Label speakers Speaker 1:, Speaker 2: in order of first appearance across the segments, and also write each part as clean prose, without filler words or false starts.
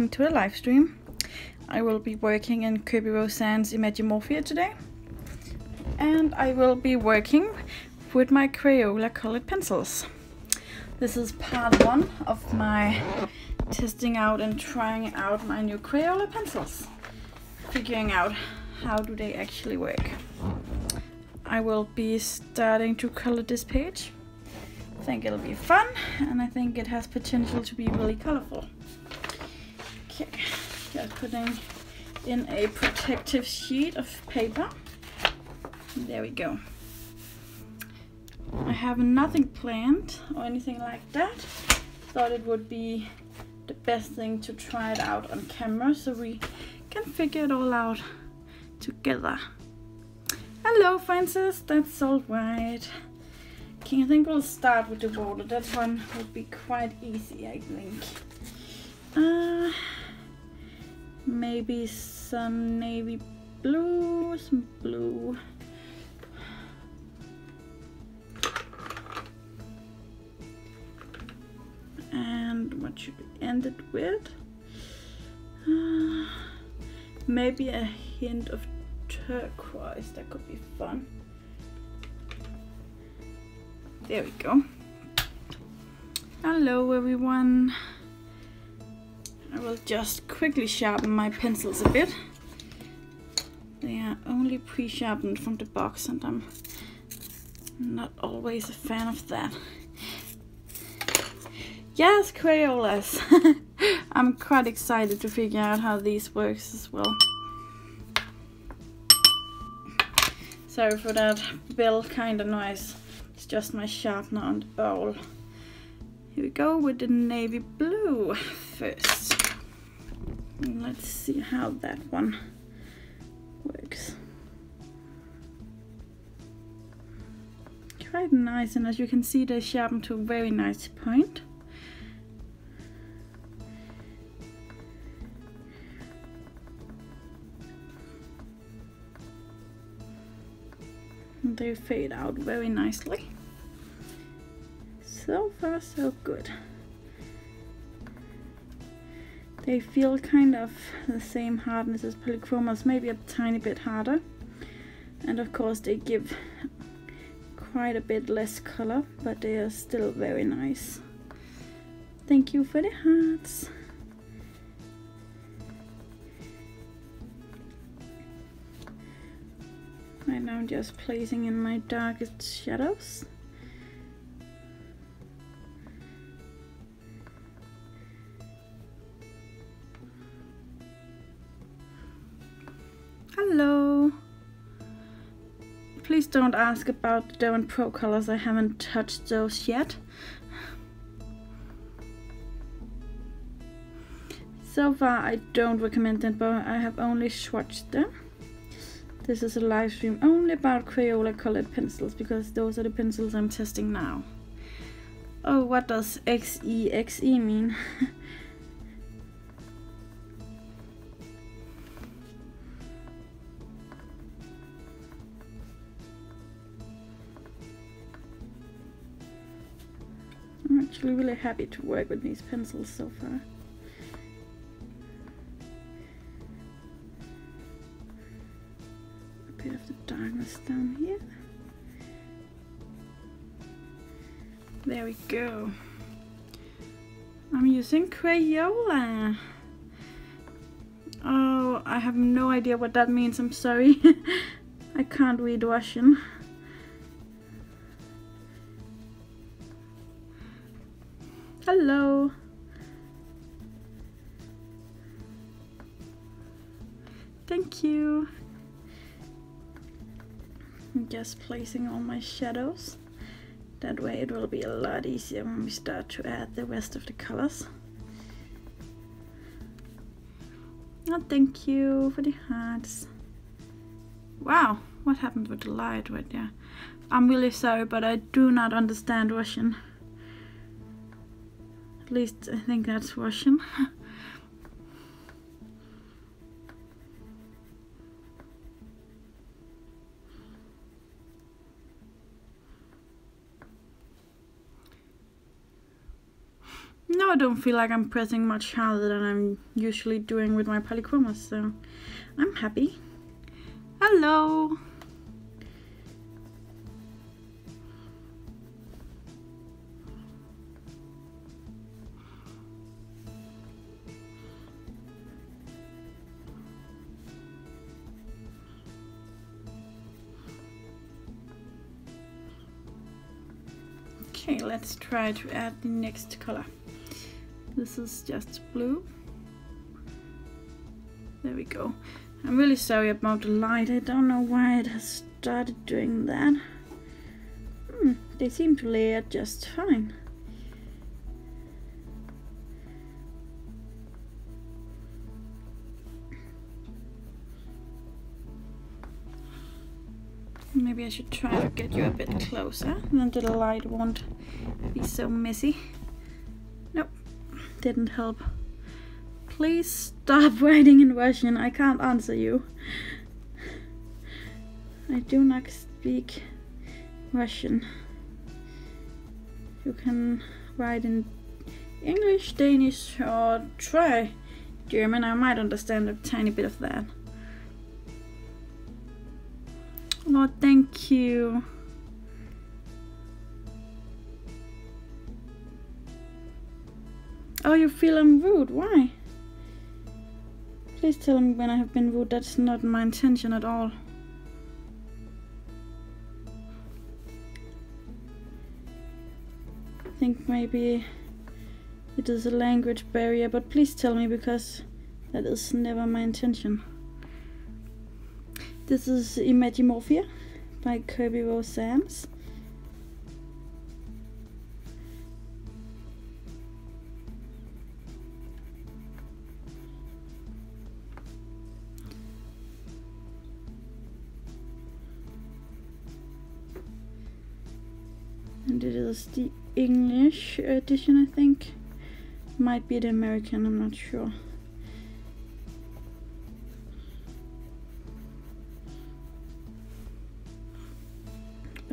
Speaker 1: welcome to a live stream. I will be working in Kerby Rosanes' Imagimorphia today. And I will be working with my Crayola colored pencils. This is part 1 of my testing out and trying out my new Crayola pencils. Figuring out how do they actually work. I will be starting to color this page. I think it'll be fun, and I think it has potential to be really colorful. Okay, just putting in a protective sheet of paper. There we go. I have nothing planned or anything like that. Thought it would be the best thing to try it out on camera so we can figure it all out together. Hello Francis, that's all right. Okay, I think we'll start with the water. That one would be quite easy, I think. Maybe some navy blue, some blue. And what should we end it with? Maybe a hint of turquoise, that could be fun. There we go. Hello everyone. I will just quickly sharpen my pencils a bit. They are only pre-sharpened from the box and I'm not always a fan of that. Yes, Crayolas! I'm quite excited to figure out how these works as well. Sorry for that bell kind of noise. It's just my sharpener on the bowl. Here we go with the navy blue first. And let's see how that one works. Quite nice, and as you can see they sharpen to a very nice point. They fade out very nicely. So far so good. They feel kind of the same hardness as polychromos, maybe a tiny bit harder. And of course they give quite a bit less color, but they are still very nice. Thank you for the hearts. Right now I'm just placing in my darkest shadows. Hello! Please don't ask about the Derwent Pro colors, I haven't touched those yet. So far I don't recommend them, but I have only swatched them. This is a live stream only about Crayola colored pencils because those are the pencils I'm testing now. Oh, what does XEXE mean? I'm actually really happy to work with these pencils so far. Bit of the darkness down here. There we go. I'm using Crayola. Oh, I have no idea what that means, I'm sorry. I can't read Russian. Hello. Thank you. I'm just placing all my shadows. That way it will be a lot easier when we start to add the rest of the colors. Oh, thank you for the hearts. Wow, what happened with the light right there? I'm really sorry, but I do not understand Russian. At least I think that's Russian. Now I don't feel like I'm pressing much harder than I'm usually doing with my polychromos, so I'm happy. Hello! Okay, let's try to add the next color. This is just blue. There we go. I'm really sorry about the light. I don't know why it has started doing that. They seem to layer just fine. Maybe I should try to get you a bit closer, then the light won't be so messy. Nope, didn't help. Please stop writing in Russian, I can't answer you. I do not speak Russian. You can write in English, Danish, or try German. I might understand a tiny bit of that. Oh, thank you. Oh, you feel I'm rude. Why? Please tell me when I have been rude. That's not my intention at all. I think maybe it is a language barrier, but please tell me, because that is never my intention. This is Imagimorphia by Kerby Rosanes. And it is the English edition, I think. Might be the American, I'm not sure.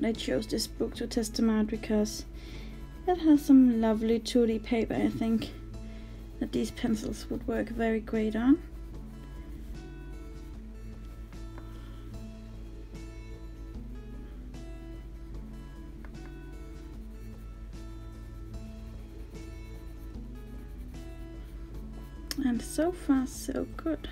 Speaker 1: I chose this book to test them out because it has some lovely 2D paper. I think that these pencils would work very great on. And so far so good.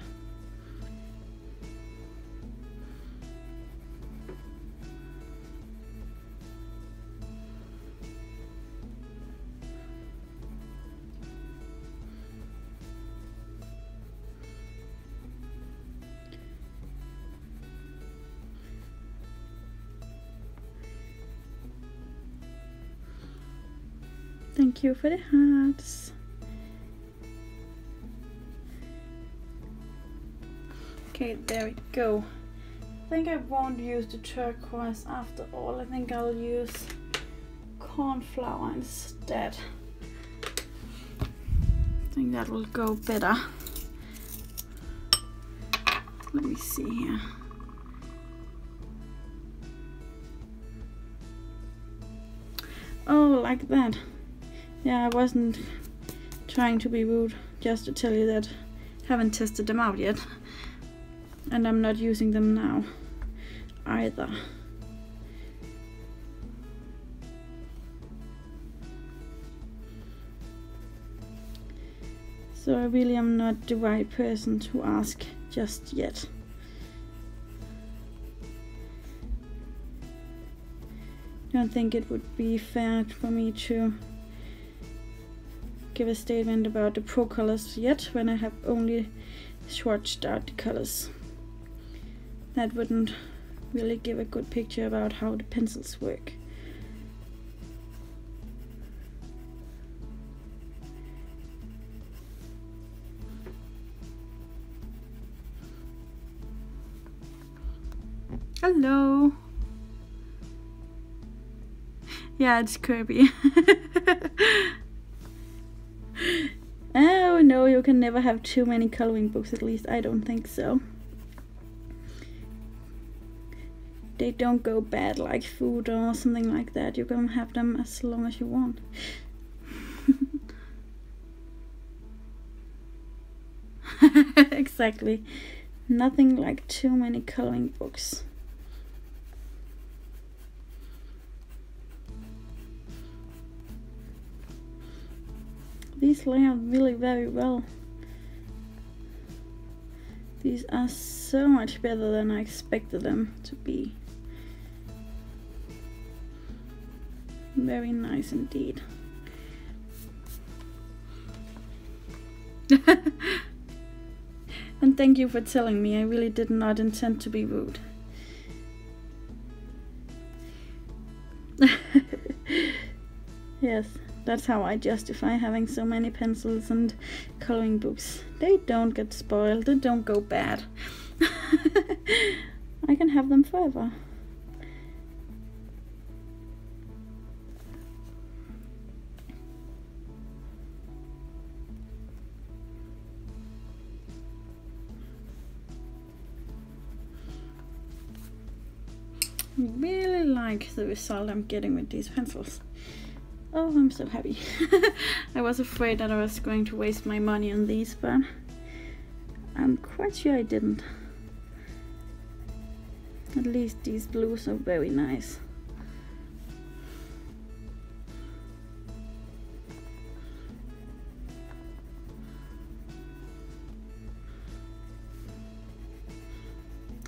Speaker 1: Thank you for the hearts. Okay, there we go. I think I won't use the turquoise after all. I think I'll use cornflower instead. I think that will go better. Let me see here. Oh, like that. Yeah, I wasn't trying to be rude, just to tell you that I haven't tested them out yet. And I'm not using them now either. So I really am not the right person to ask just yet. I don't think it would be fair for me to give a statement about the pro colors yet when I have only swatched out the colors. That wouldn't really give a good picture about how the pencils work. Hello. Yeah, it's Kerby. Oh no, you can never have too many coloring books, at least I don't think so. They don't go bad like food or something like that. You can have them as long as you want. exactly. Nothing like too many coloring books. These lay out really very well. These are so much better than I expected them to be. Very nice indeed. And thank you for telling me. I really did not intend to be rude. Yes, that's how I justify having so many pencils and coloring books. They don't get spoiled, they don't go bad. I can have them forever. I really like the result I'm getting with these pencils. Oh, I'm so happy. I was afraid that I was going to waste my money on these, but I'm quite sure I didn't. At least these blues are very nice.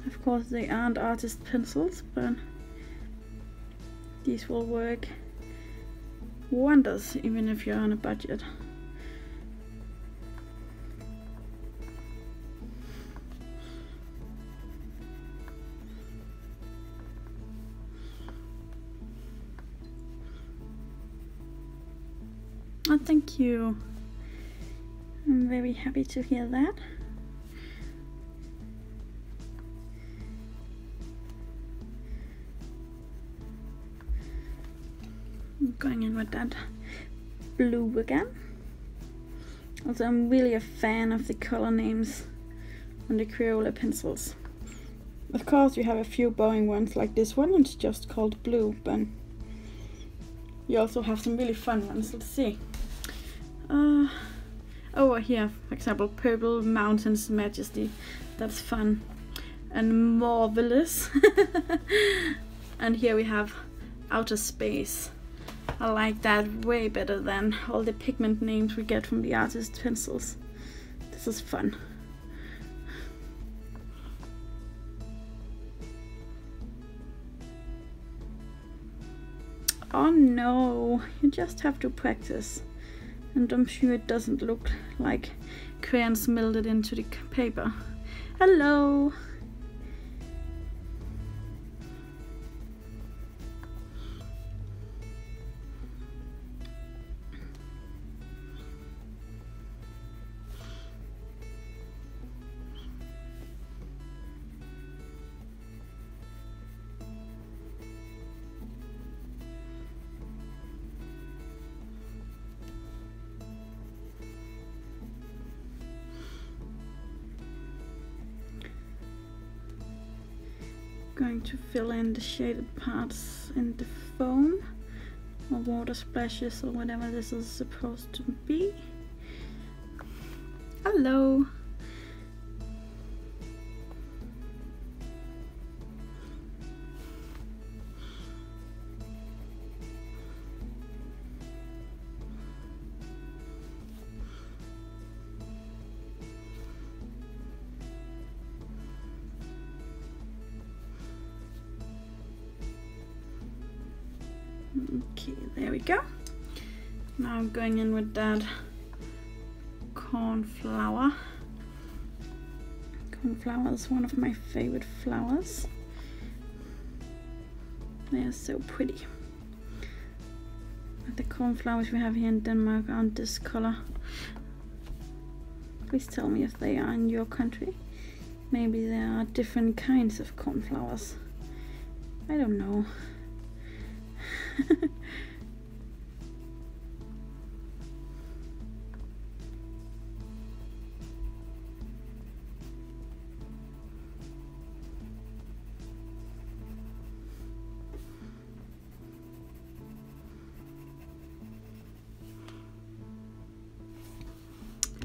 Speaker 1: Of course they aren't artist pencils, but these will work wonders even if you're on a budget. Oh, thank you. I'm very happy to hear that. Going in with that blue again. Also, I'm really a fan of the color names on the Crayola pencils. Of course, you have a few boring ones like this one, it's just called blue, but you also have some really fun ones. Let's see. Over here, for example, Purple Mountains Majesty. That's fun. And Marvelous. And here we have Outer Space. I like that way better than all the pigment names we get from the artist pencils. This is fun. Oh no, you just have to practice. And I'm sure it doesn't look like crayons melted into the paper. Hello! Going to fill in the shaded parts in the foam or water splashes or whatever this is supposed to be. Hello! Okay, there we go. Now I'm going in with that cornflower. Cornflower is one of my favorite flowers. They are so pretty. The cornflowers we have here in Denmark aren't this color. Please tell me if they are in your country. Maybe there are different kinds of cornflowers. I don't know.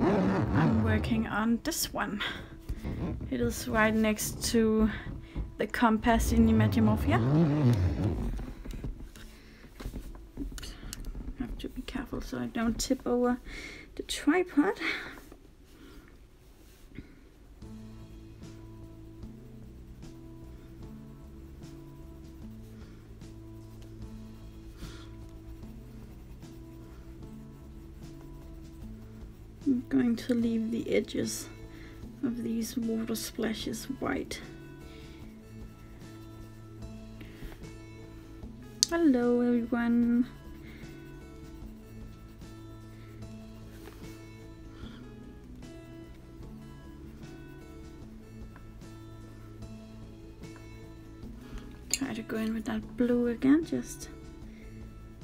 Speaker 1: I'm working on this one. It is right next to the compass in Imagimorphia. I have to be careful so I don't tip over the tripod. I'm going to leave the edges of these water splashes white. Hello everyone. Try to go in with that blue again, just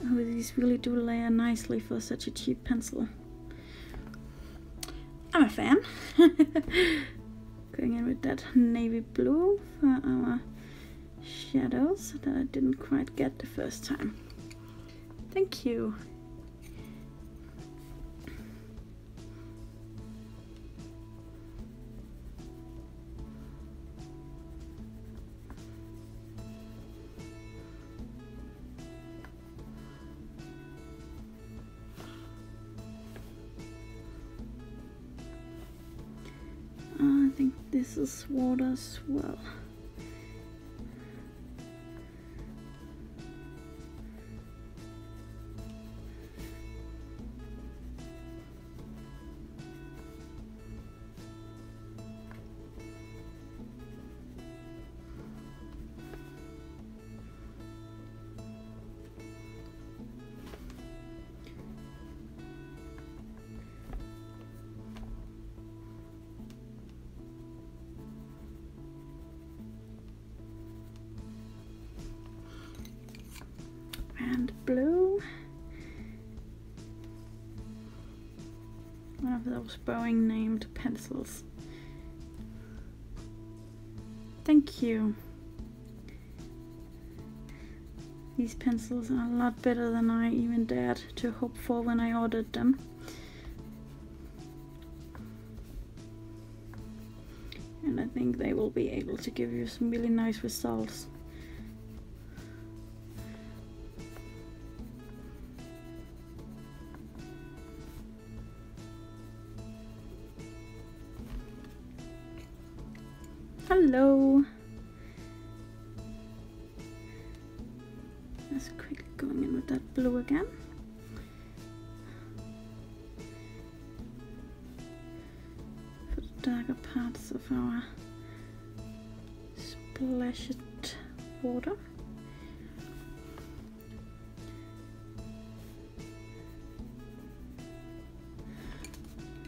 Speaker 1: oh, these really do layer nicely for such a cheap pencil. I'm a fan. Going in with that navy blue for our shadows that I didn't quite get the first time. Thank you. I think this is water as well. And blue. One of those Boeing named pencils. Thank you. These pencils are a lot better than I even dared to hope for when I ordered them. And I think they will be able to give you some really nice results. Hello. Let's quickly go in with that blue again. For the darker parts of our splashed water.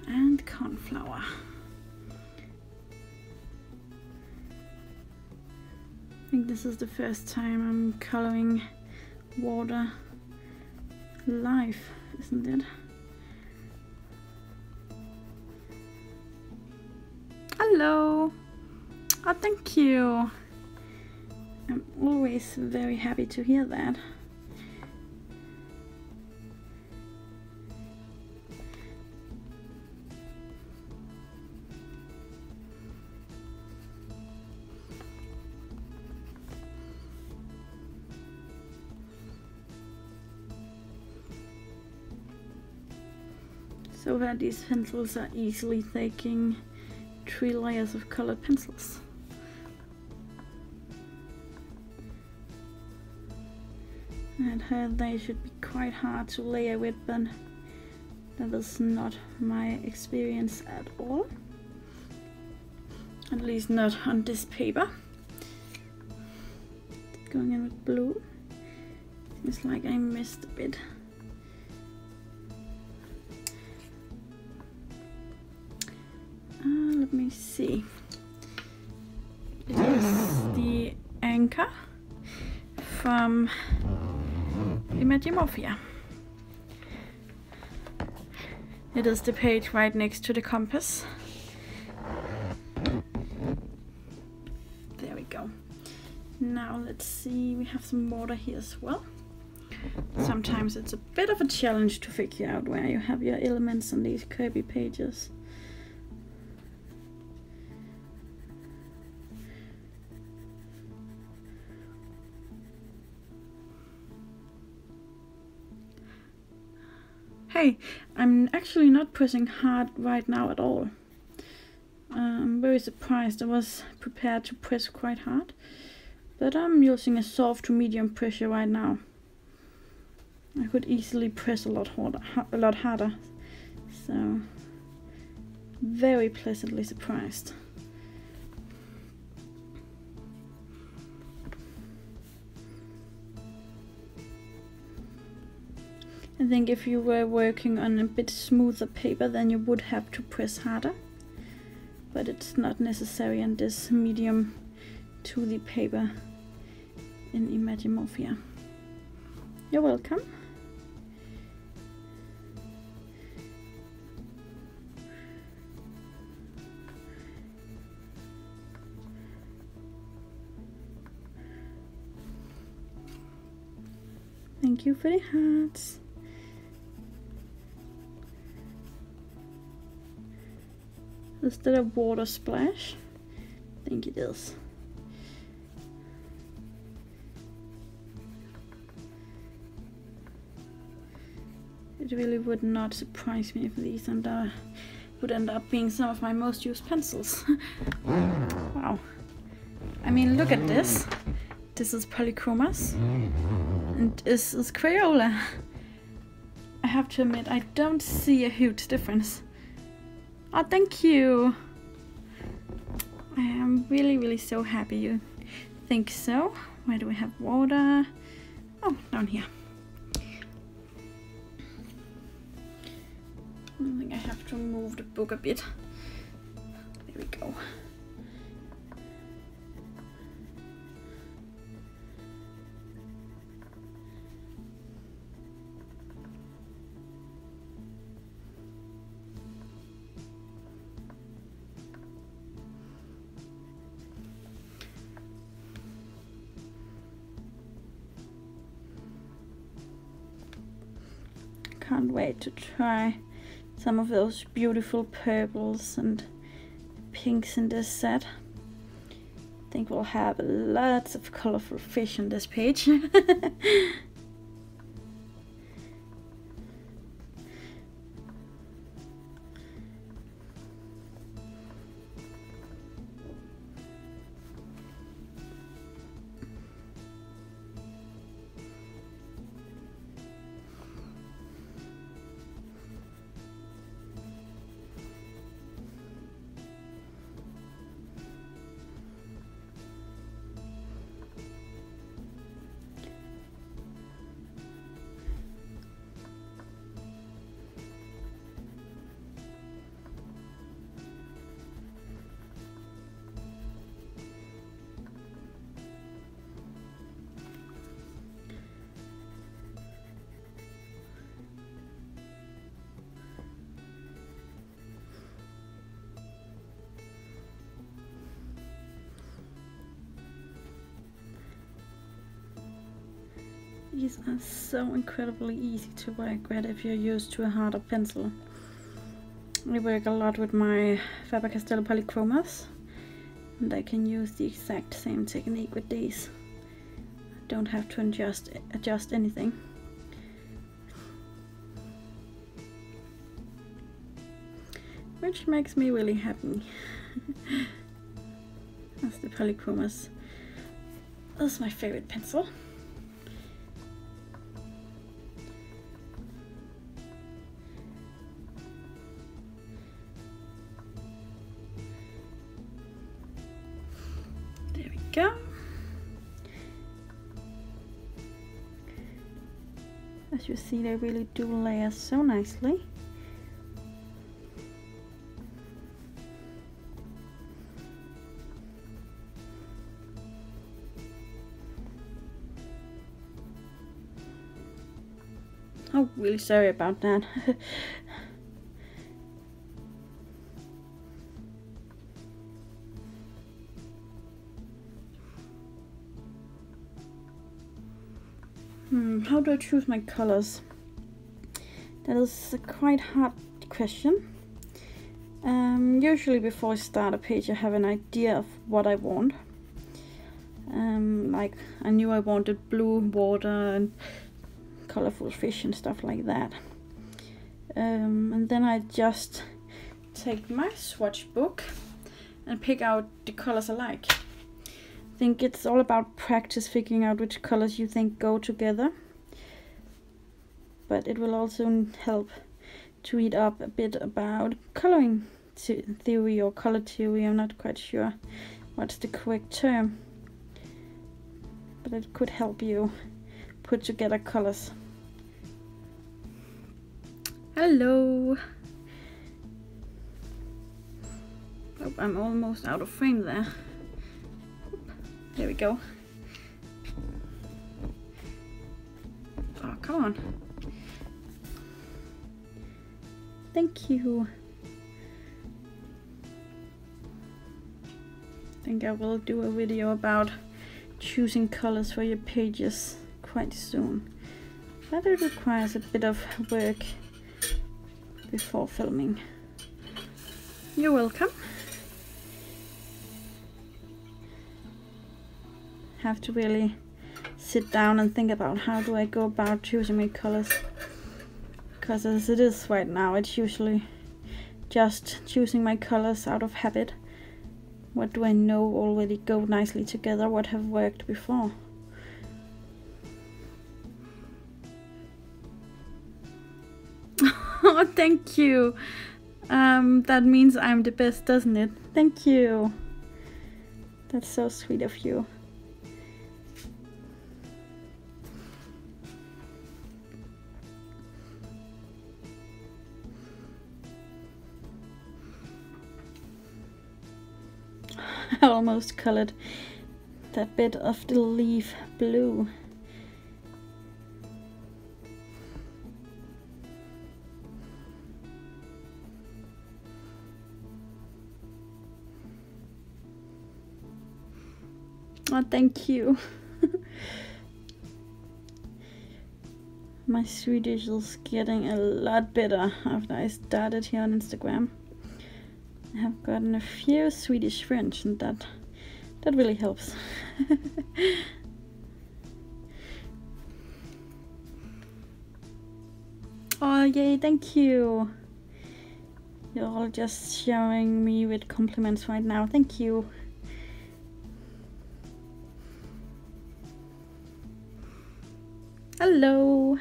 Speaker 1: And cornflower. I think this is the first time I'm coloring water live, isn't it? Hello! Oh, thank you! I'm always very happy to hear that. So that these pencils are easily taking 3 layers of colored pencils. And heard they should be quite hard to layer with, but that is not my experience at all. At least not on this paper. Going in with blue. Seems like I missed a bit. Let me see. It is the anchor from Imagimorphia. It is the page right next to the compass. There we go. Now let's see, we have some water here as well. Sometimes it's a bit of a challenge to figure out where you have your elements on these Kerby pages. Hey, I'm actually not pressing hard right now at all. I'm very surprised. I was prepared to press quite hard, but I'm using a soft to medium pressure right now. I could easily press a lot harder. So, very pleasantly surprised. I think if you were working on a bit smoother paper, then you would have to press harder. But it's not necessary on this medium to the paper in Imagimorphia. You're welcome. Thank you for the hearts. Is that a water splash? I think it is. It really would not surprise me if these would end up being some of my most used pencils. Wow. I mean, look at this. This is Polychromas. And this is Crayola. I have to admit, I don't see a huge difference. Oh, thank you. I am really so happy you think so. Where do we have water? Oh, down here. I think I have to move the book a bit. There we go. Can't wait to try some of those beautiful purples and pinks in this set. I think we'll have lots of colorful fish on this page. These are so incredibly easy to work with if you're used to a harder pencil. I work a lot with my Faber-Castell Polychromas, and I can use the exact same technique with these. I don't have to adjust anything. Which makes me really happy. That's the Polychromas. That's my favorite pencil. Go. As you see, they really do layer so nicely. Oh, really sorry about that. How do I choose my colors? That is a quite hard question. Usually before I start a page I have an idea of what I want. Like I knew I wanted blue water and colorful fish and stuff like that. And then I just take my swatch book and pick out the colors I like. I think it's all about practice, figuring out which colors you think go together. But it will also help to read up a bit about coloring theory or color theory. I'm not quite sure what's the correct term, but it could help you put together colors. Hello! Oh, I'm almost out of frame there. There we go. Oh, come on. Thank you. I think I will do a video about choosing colors for your pages quite soon. But it requires a bit of work before filming. You're welcome. Have to really sit down and think about how do I go about choosing my colors. Because as it is right now, it's usually just choosing my colors out of habit. What do I know already go nicely together? What have worked before? Oh, thank you. That means I'm the best, doesn't it? Thank you. That's so sweet of you. I almost colored that bit of the leaf blue. Oh, thank you. My Swedish is getting a lot better after I started here on Instagram. I have gotten a few Swedish friends, and that really helps. Oh yay, thank you. You're all just showering me with compliments right now. Thank you. Hello.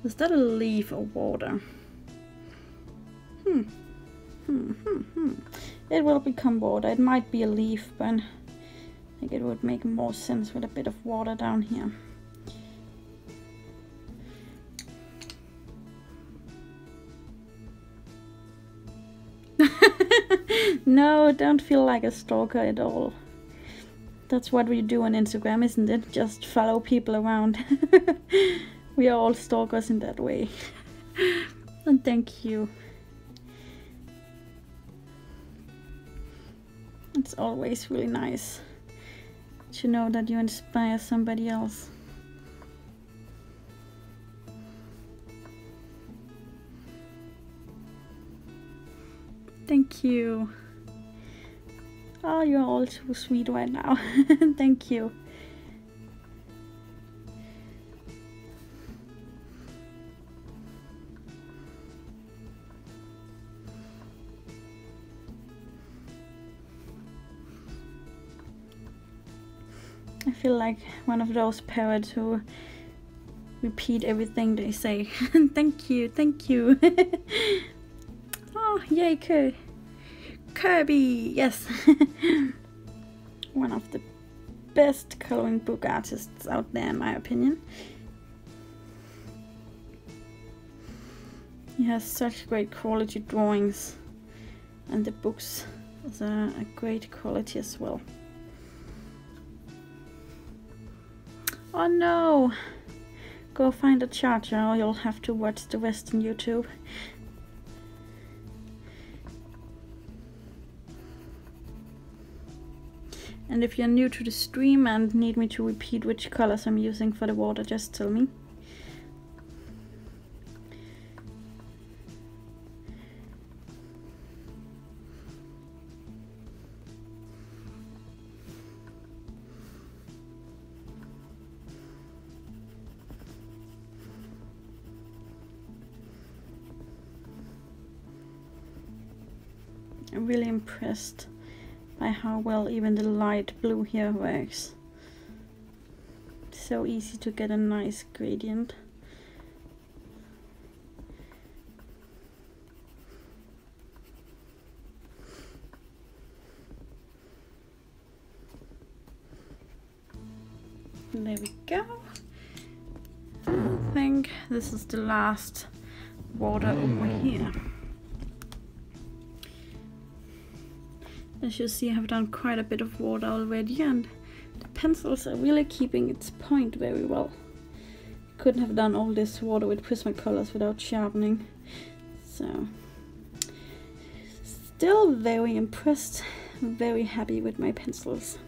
Speaker 1: Is that a leaf or water? It will become water. It might be a leaf, but I think it would make more sense with a bit of water down here. No, don't feel like a stalker at all. That's what we do on Instagram, isn't it? Just follow people around. We are all stalkers in that way. And thank you. It's always really nice to know that you inspire somebody else. Thank you. Oh, you're all so sweet right now. Thank you. I feel like one of those parrots who repeat everything they say. Thank you, thank you. Oh, yay, Kerby, yes. One of the best coloring book artists out there, in my opinion. He has such great quality drawings, and the books are a great quality as well. Oh no! Go find a charger or you'll have to watch the rest on YouTube. And if you're new to the stream and need me to repeat which colors I'm using for the water, just tell me. I'm really impressed by how well even the light blue here works. So easy to get a nice gradient. There we go. I think this is the last water over here. As you see, I have done quite a bit of water already, and the pencils are really keeping its point very well. Couldn't have done all this water with Prismacolors without sharpening. So, still very impressed, very happy with my pencils.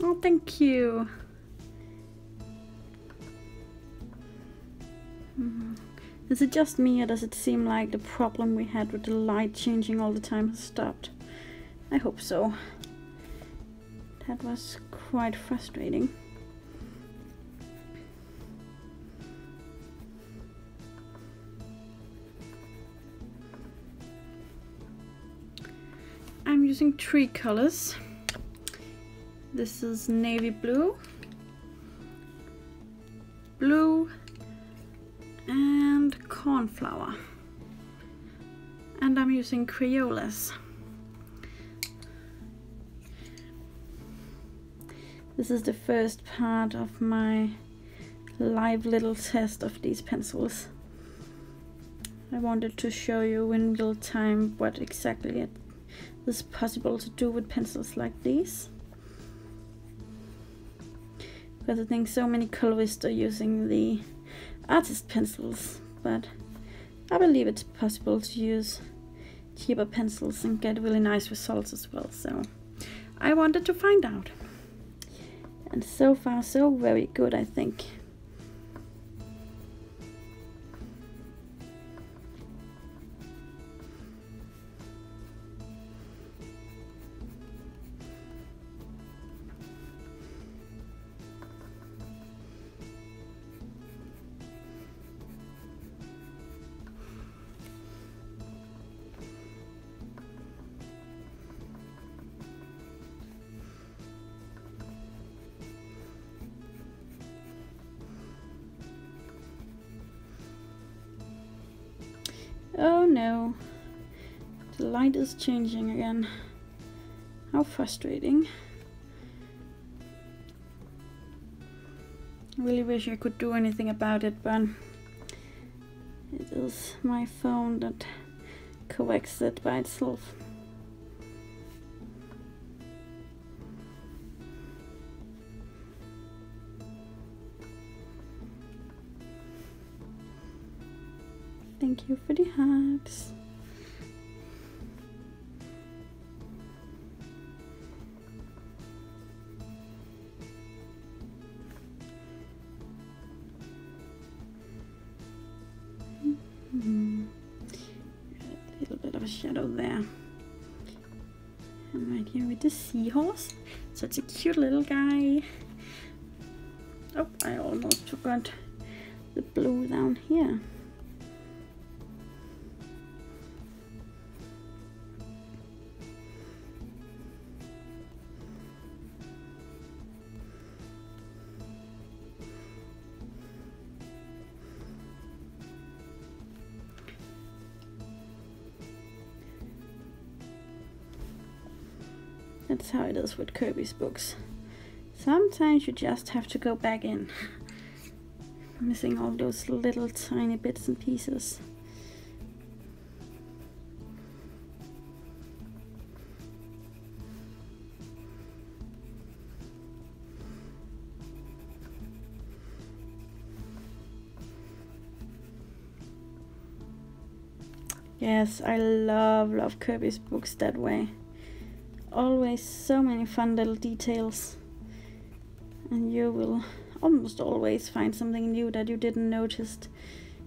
Speaker 1: Oh, thank you. Is it just me, or does it seem like the problem we had with the light changing all the time has stopped? I hope so. That was quite frustrating. I'm using 3 colors. This is navy blue, blue, and cornflower. And I'm using Crayolas. This is the first part of my live little test of these pencils. I wanted to show you in real time what exactly it is possible to do with pencils like these. Because I think so many colorists are using the artist pencils, but I believe it's possible to use cheaper pencils and get really nice results as well. So I wanted to find out. And so far, so very good, I think. Oh no, the light is changing again. How frustrating. I really wish I could do anything about it, but it is my phone that corrects it by itself. Thank you for the hugs. A little bit of a shadow there. And right here with the seahorse. Such a cute little guy. Oh, I almost forgot the blue down here. That's how it is with Kerby's books. Sometimes you just have to go back in. Missing all those little tiny bits and pieces. Yes, I love Kerby's books that way. Always so many fun little details. And you will almost always find something new that you didn't notice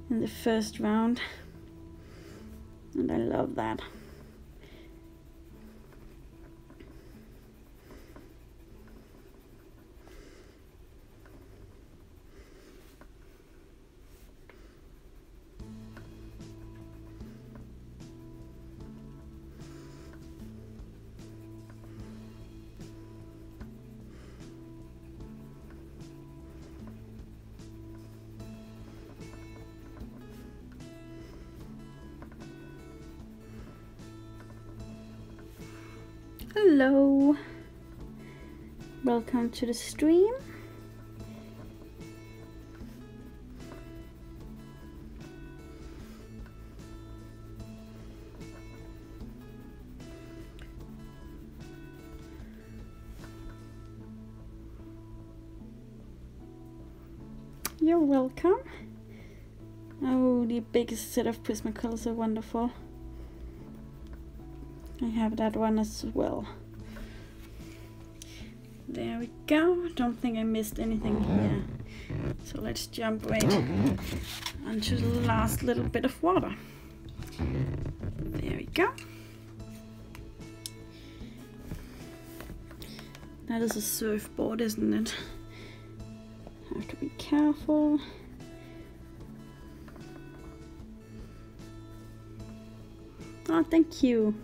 Speaker 1: in the first round. And I love that. Hello, welcome to the stream. You're welcome. Oh, the biggest set of Prismacolors are wonderful. I have that one as well. There we go. Don't think I missed anything here. So let's jump right onto the last little bit of water. There we go. That is a surfboard, isn't it? Have to be careful. Oh, thank you.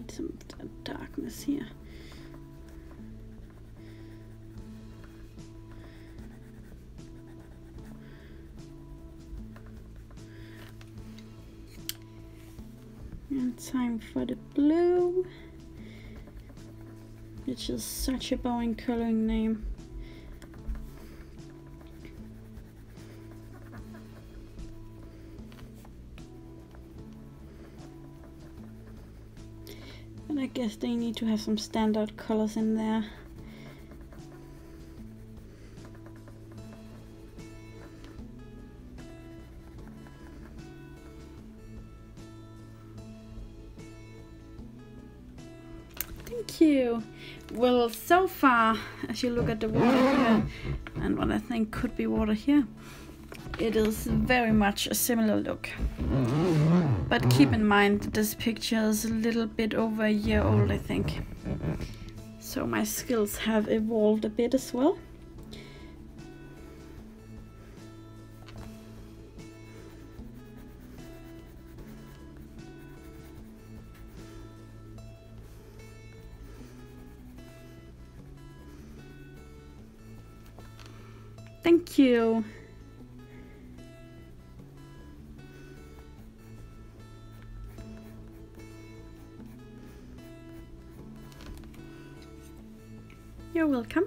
Speaker 1: Some darkness here. And time for the blue, which is such a boring coloring name. I guess they need to have some standout colors in there. Thank you. Well, so far, as you look at the water here, and what I think could be water here, it is very much a similar look. But keep in mind that this picture is a little bit over a year old, I think. So my skills have evolved a bit as well. Thank you. You're welcome.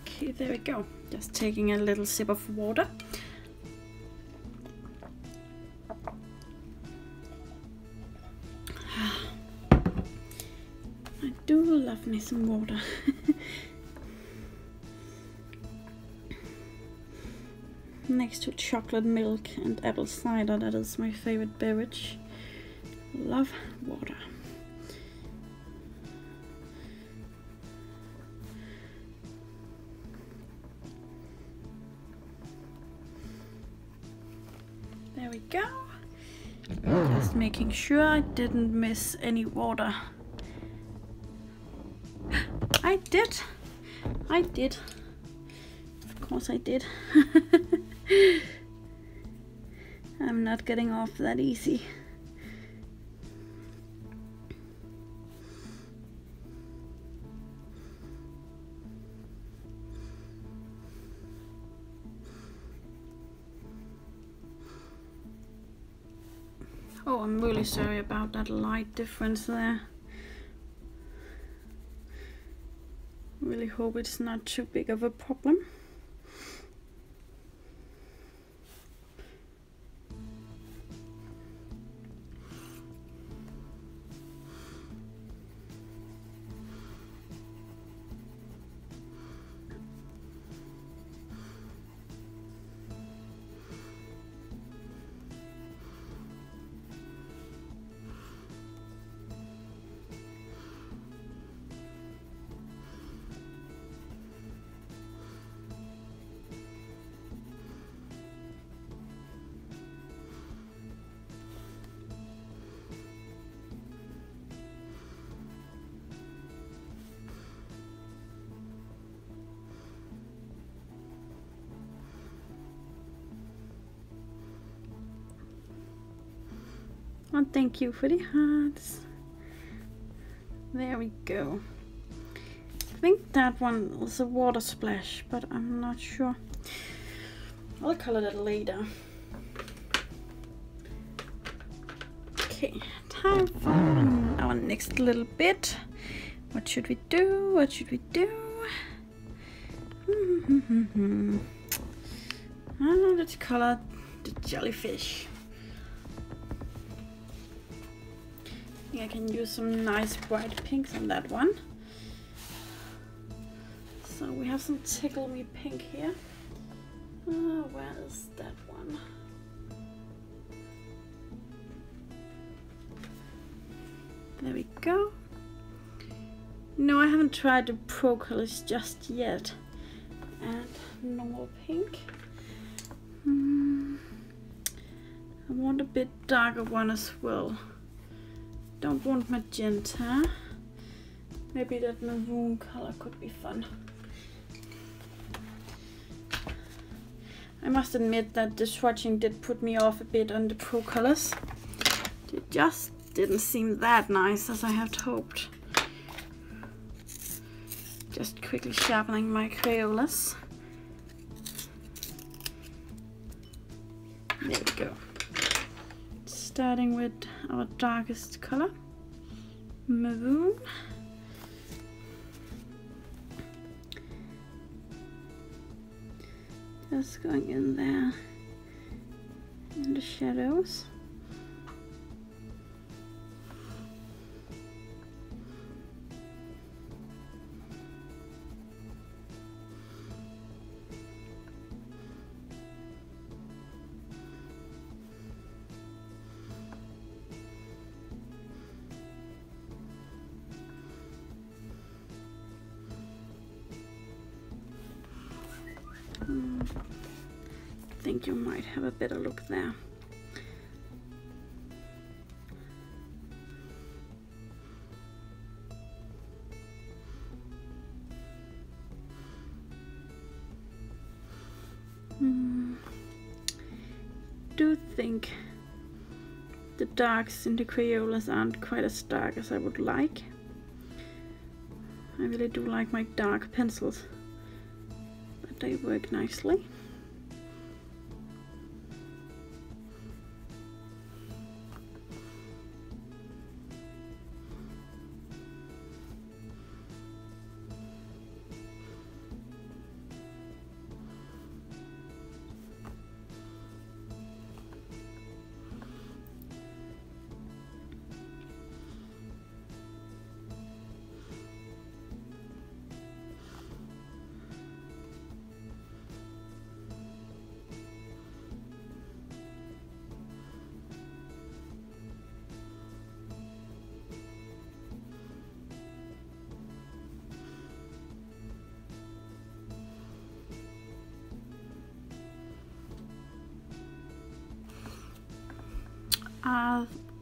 Speaker 1: Okay, there we go. Just taking a little sip of water. I do love me some water. Next to chocolate milk and apple cider, that is my favorite beverage. Love water. There we go. Just making sure I didn't miss any water. I did. I did. Of course I did. I'm not getting off that easy. Oh, I'm really sorry about that light difference there. Really hope it's not too big of a problem. Oh, thank you for the hearts. There we go. I think that one was a water splash, but I'm not sure. I'll color that later. Okay, time for our next little bit. What should we do? What should we do? Let's color the jellyfish. I think I can use some nice bright pinks on that one. So we have some Tickle Me Pink here. Where is that one? There we go. No, I haven't tried the pro colors just yet. And normal pink. I want a bit darker one as well. Don't want magenta. Maybe that maroon color could be fun. I must admit that the swatching did put me off a bit on the pro colors. It just didn't seem that nice as I had hoped. Just quickly sharpening my Crayolas. There we go. Starting with our darkest color, maroon. Just going in there in the shadows. I think you might have a better look there. Do think the darks in the Crayolas aren't quite as dark as I would like. I really do like my dark pencils, but they work nicely.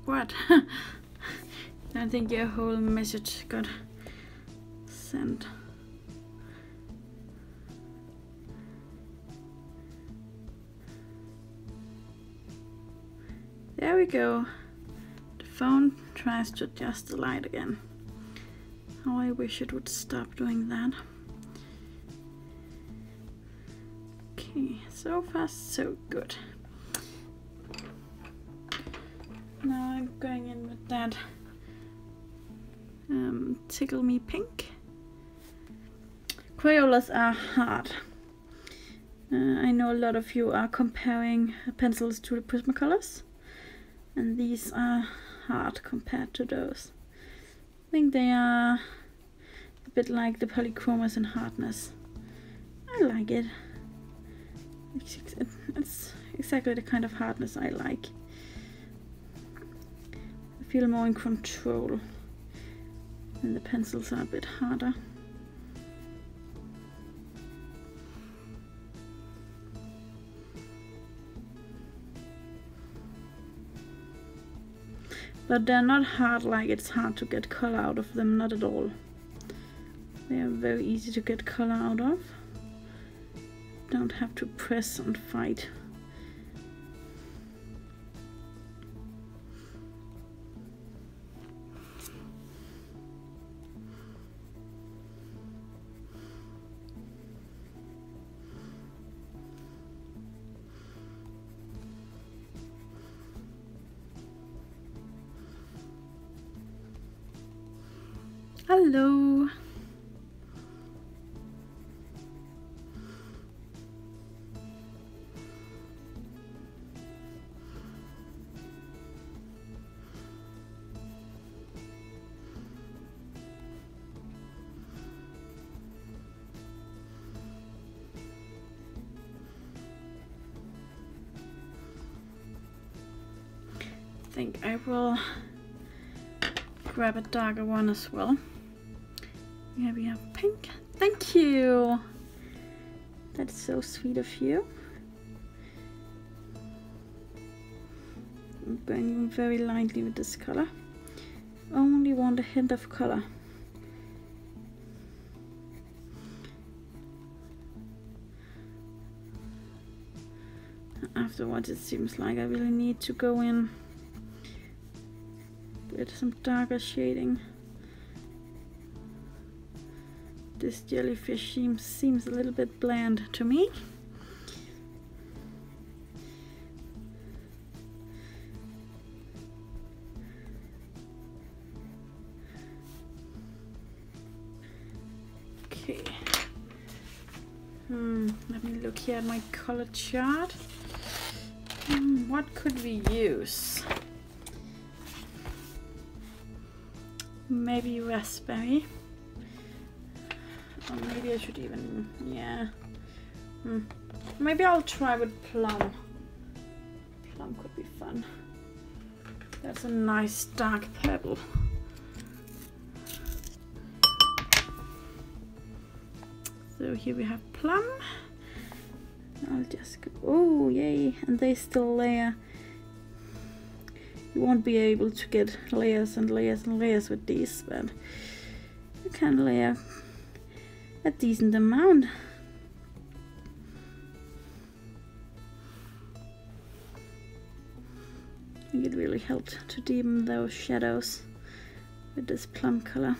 Speaker 1: What? I think your whole message got sent. There we go. The phone tries to adjust the light again. Oh, I wish it would stop doing that. Okay, so far so good. Now I'm going in with that Tickle Me Pink. Crayolas are hard. I know a lot of you are comparing pencils to the Prismacolors, and these are hard compared to those. I think they are a bit like the polychromas in hardness. I like it. It's exactly the kind of hardness I like. I feel more in control, and the pencils are a bit harder. But they're not hard like it's hard to get color out of them, not at all. They are very easy to get color out of. Don't have to press and fight. Hello. I think I will grab a darker one as well. Here we have pink. Thank you. That's so sweet of you. I'm going very lightly with this color. Only want a hint of color. Afterwards it seems like I really need to go in with some darker shading. This jellyfish seems a little bit bland to me. Okay. Let me look here at my color chart. What could we use? Maybe raspberry. Or maybe I should even, yeah. Maybe I'll try with plum. Plum could be fun. That's a nice dark purple. So here we have plum. I'll just go, oh yay, and they still layer. You won't be able to get layers and layers and layers with these, but you can layer a decent amount. I think it really helped to deepen those shadows with this plum color.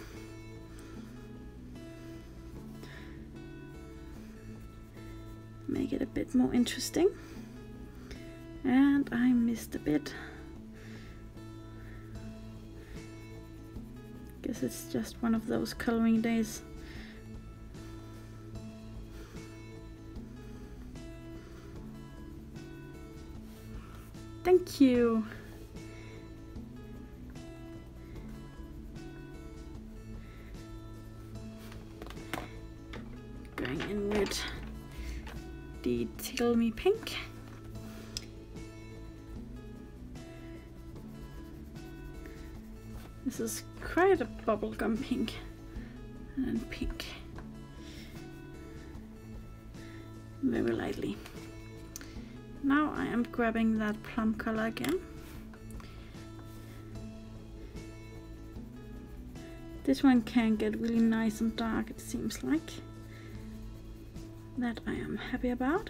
Speaker 1: Make it a bit more interesting. And I missed a bit. Guess it's just one of those coloring days. Thank you. Going in with the Tickle Me Pink. This is quite a bubblegum pink and pink. Very lightly. Now I am grabbing that plum color again. This one can get really nice and dark, it seems like. That I am happy about.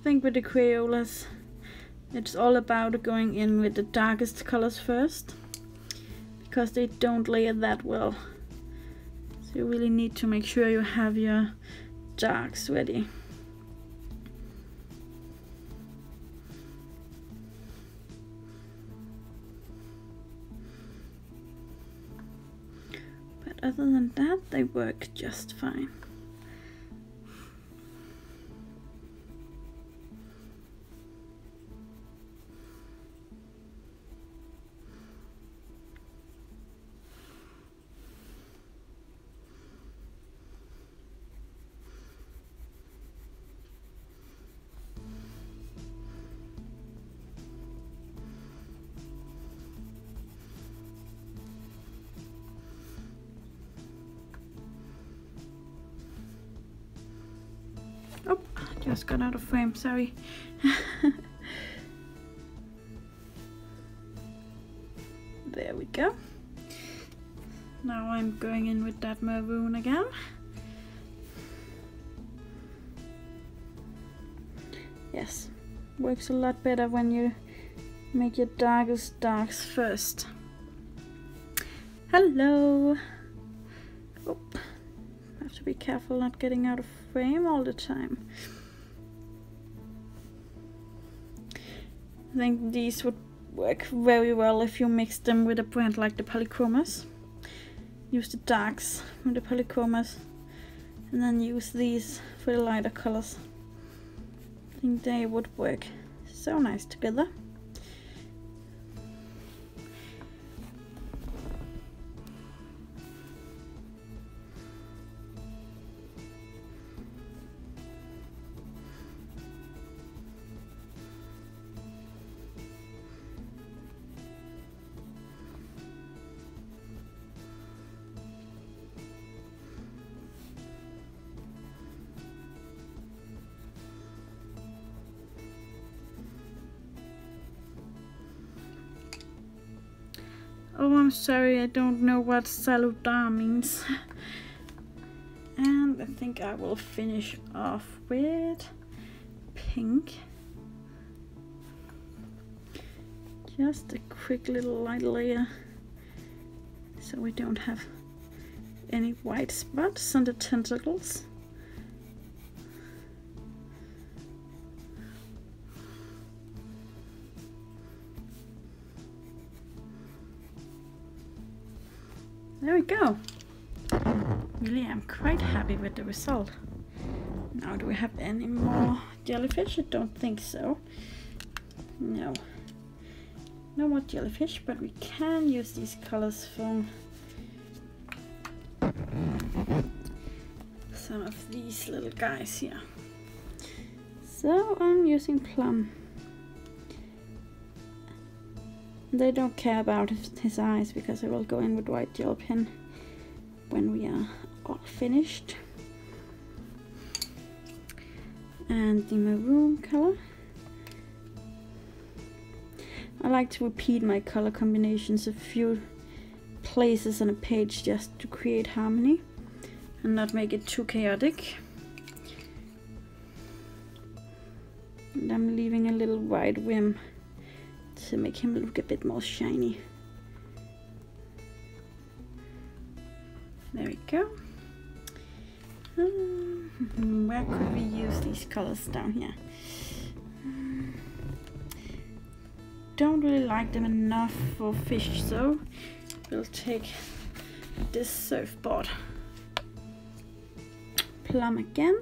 Speaker 1: think with the Crayolas, it's all about going in with the darkest colors first, because they don't layer that well. So you really need to make sure you have your darks ready. But other than that, they work just fine. Oh, just got out of frame, sorry. There we go. Now I'm going in with that maroon again. Yes, works a lot better when you make your darkest darks first. Hello! Oh, have to be careful not getting out of frame all the time. I think these would work very well if you mix them with a brand like the Polychromas. Use the darks with the Polychromas and then use these for the lighter colors. I think they would work so nice together. Oh, I'm sorry, I don't know what saludar means. And I think I will finish off with pink. Just a quick little light layer so we don't have any white spots on the tentacles. There we go. Really, I'm quite happy with the result. Now, do we have any more jellyfish? I don't think so. No. No more jellyfish, but we can use these colors from some of these little guys here. So I'm using plum. They don't care about his eyes because I will go in with white gel pen when we are all finished. And the maroon color. I like to repeat my color combinations a few places on a page just to create harmony and not make it too chaotic. And I'm leaving a little white rim to make him look a bit more shiny. There we go. Where could we use these colors down here? Don't really like them enough for fish, so we'll take this surfboard. Plum again.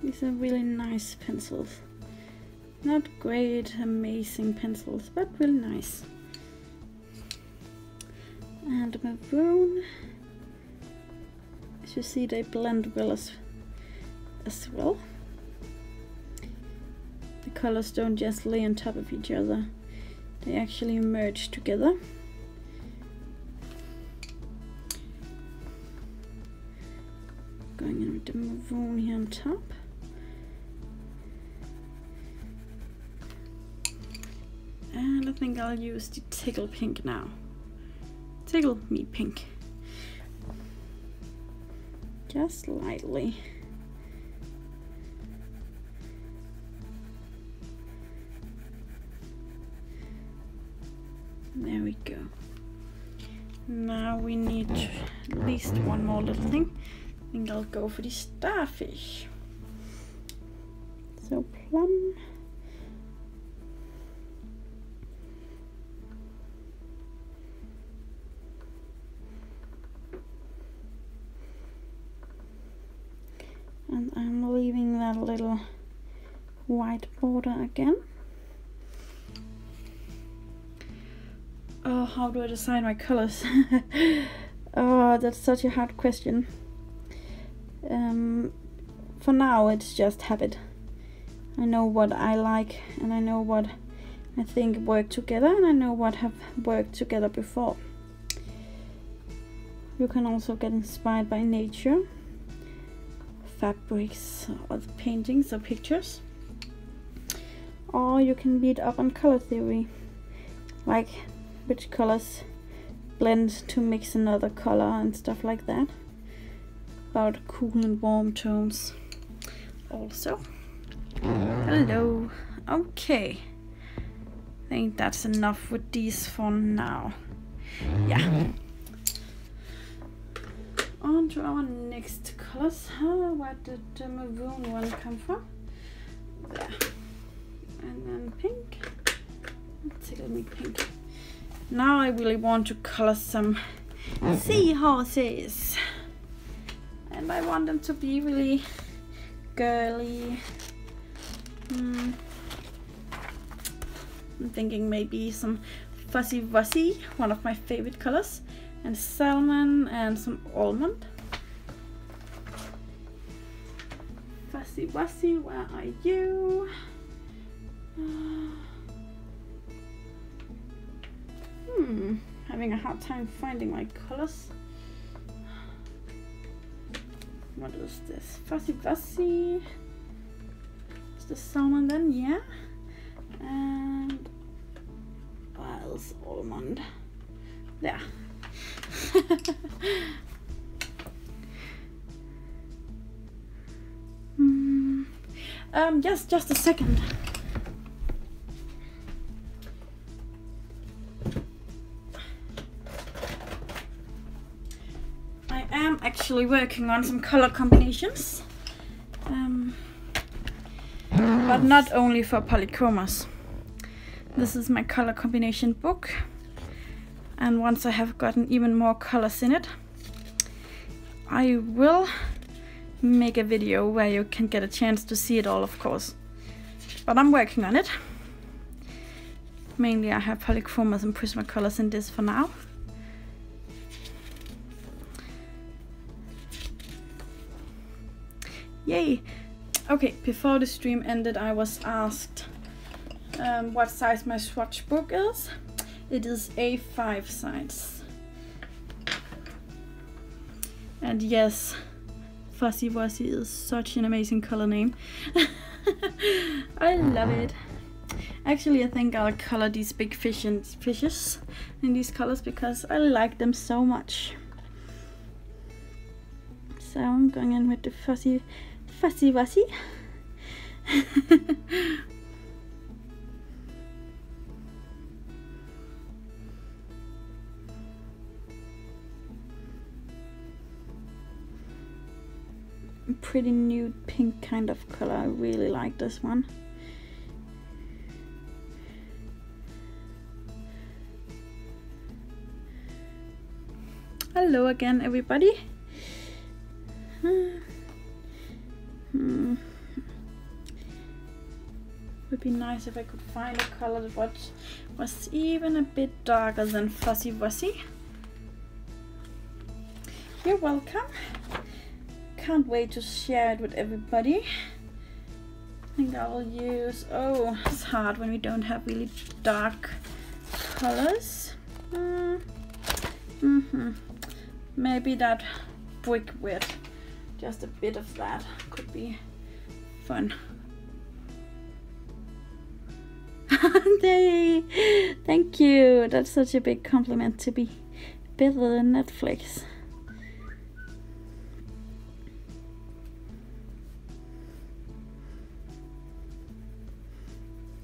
Speaker 1: These are really nice pencils. Not great, amazing pencils, but really nice. And maroon. As you see, they blend well as well. The colors don't just lay on top of each other. They actually merge together. going in with the maroon here on top. And I think I'll use the Tickle Pink now. Tickle Me Pink. Just lightly. There we go. Now we need at least one more little thing. I think I'll go for the Starfish. So plum. And I'm leaving that little white border again. Oh, how do I decide my colors? Oh, that's such a hard question. For now, it's just habit. I know what I like, and I know what I think work together, and I know what have worked together before. You can also get inspired by nature, fabrics, or paintings or pictures. Or you can read up on color theory, like which colors blend to mix another color and stuff like that. About cool and warm tones also. Hello. Okay. I think that's enough with these for now. Yeah. On to our next colors. Where did the maroon one come from? There. And then pink. Tickle Me Pink. Now I really want to color some seahorses. And I want them to be really girly. I'm thinking maybe some Fuzzy Wuzzy, one of my favorite colors, and salmon and some almond. Fuzzy Wuzzy, where are you? Having a hard time finding my colors. What is this? Fuzzy Wuzzy. Is the salmon then? Yeah. And what else? Almond. There. Just a second. I am actually working on some color combinations, but not only for polychromas. This is my color combination book, and once I have gotten even more colors in it, I will make a video where you can get a chance to see it all, of course. But I'm working on it. Mainly I have polychromas and Prismacolors in this for now. Yay! Okay, before the stream ended I was asked what size my swatch book is. It is A5 size. And yes, Fuzzy Wuzzy is such an amazing color name. I love it. Actually, I think I'll color these big fishes in these colors because I like them so much. So I'm going in with the Fuzzy Wuzzy. Pretty nude pink kind of color. I really like this one. Hello again, everybody. Would be nice if I could find a color that was even a bit darker than Fuzzy Wuzzy. You're welcome. Can't wait to share it with everybody. I think I will use, oh, it's hard when we don't have really dark colors. Maybe that brick red, just a bit of that could be fun. Thank you. That's such a big compliment to be better than Netflix.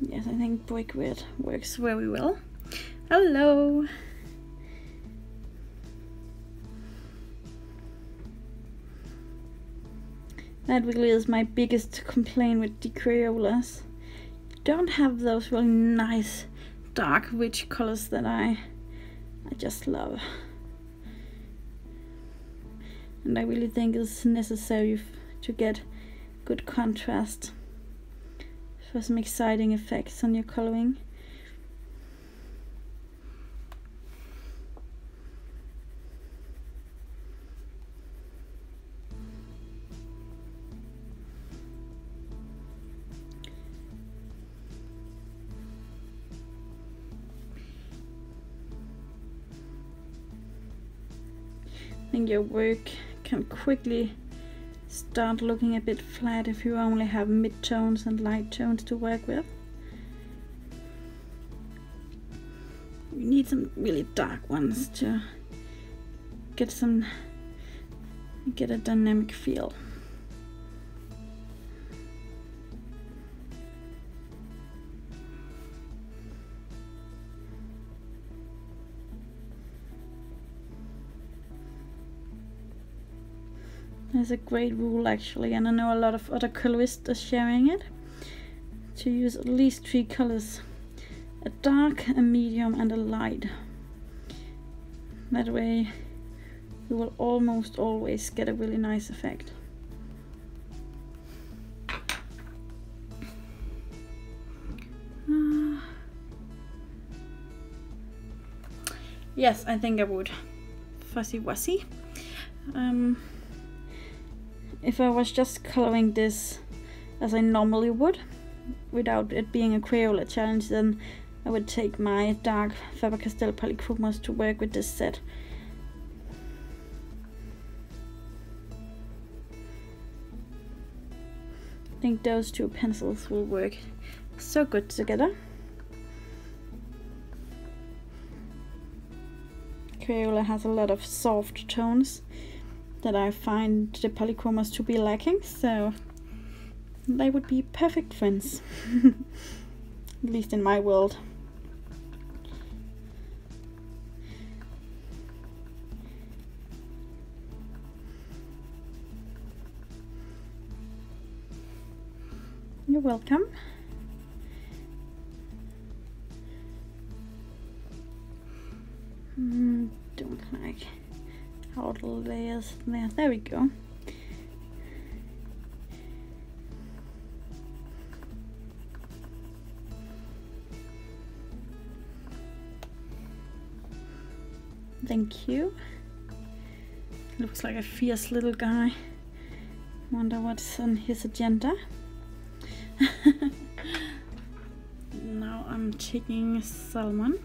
Speaker 1: Yes, I think brick red works very well. Hello. That really is my biggest complaint with the Crayolas. Don't have those really nice dark rich colors that I just love, and I really think it's necessary to get good contrast for some exciting effects on your coloring. I think your work can quickly start looking a bit flat if you only have mid-tones and light tones to work with. You need some really dark ones to get a dynamic feel. There's a great rule actually, and I know a lot of other colorists are sharing it, to use at least 3 colors: a dark, a medium and a light. That way you will almost always get a really nice effect. Yes, I think I would. Fussy wussy. If I was just coloring this as I normally would, without it being a Crayola challenge, then I would take my dark Faber-Castell polychromos to work with this set. I think those 2 pencils will work so good together. Crayola has a lot of soft tones that I find the polychromos to be lacking, so they would be perfect friends. At least in my world. You're welcome. Don't like how the layers there. There we go. Thank you. Looks like a fierce little guy. Wonder what's on his agenda. Now I'm taking salmon.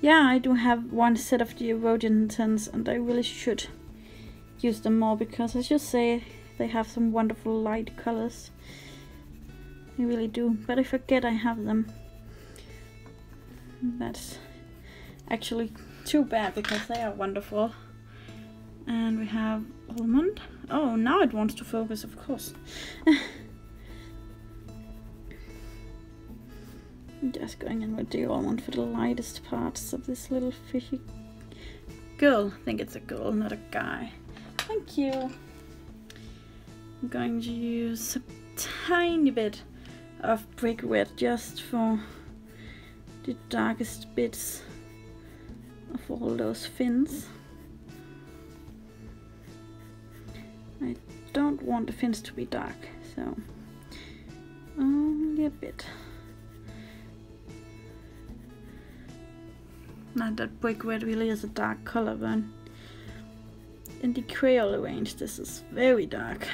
Speaker 1: Yeah, I do have one set of the erosion tints, and I really should use them more, because as you say, they have some wonderful light colors. I really do, but I forget I have them. That's actually too bad, because they are wonderful. And we have almond. Oh, now it wants to focus, of course. I'm just going in with the almond for the lightest parts of this little fishy girl. I think it's a girl, not a guy. Thank you. I'm going to use a tiny bit of brick red just for the darkest bits of all those fins. I don't want the fins to be dark, so only a bit. Not that brick red really is a dark color, but in the Crayola range. This is very dark.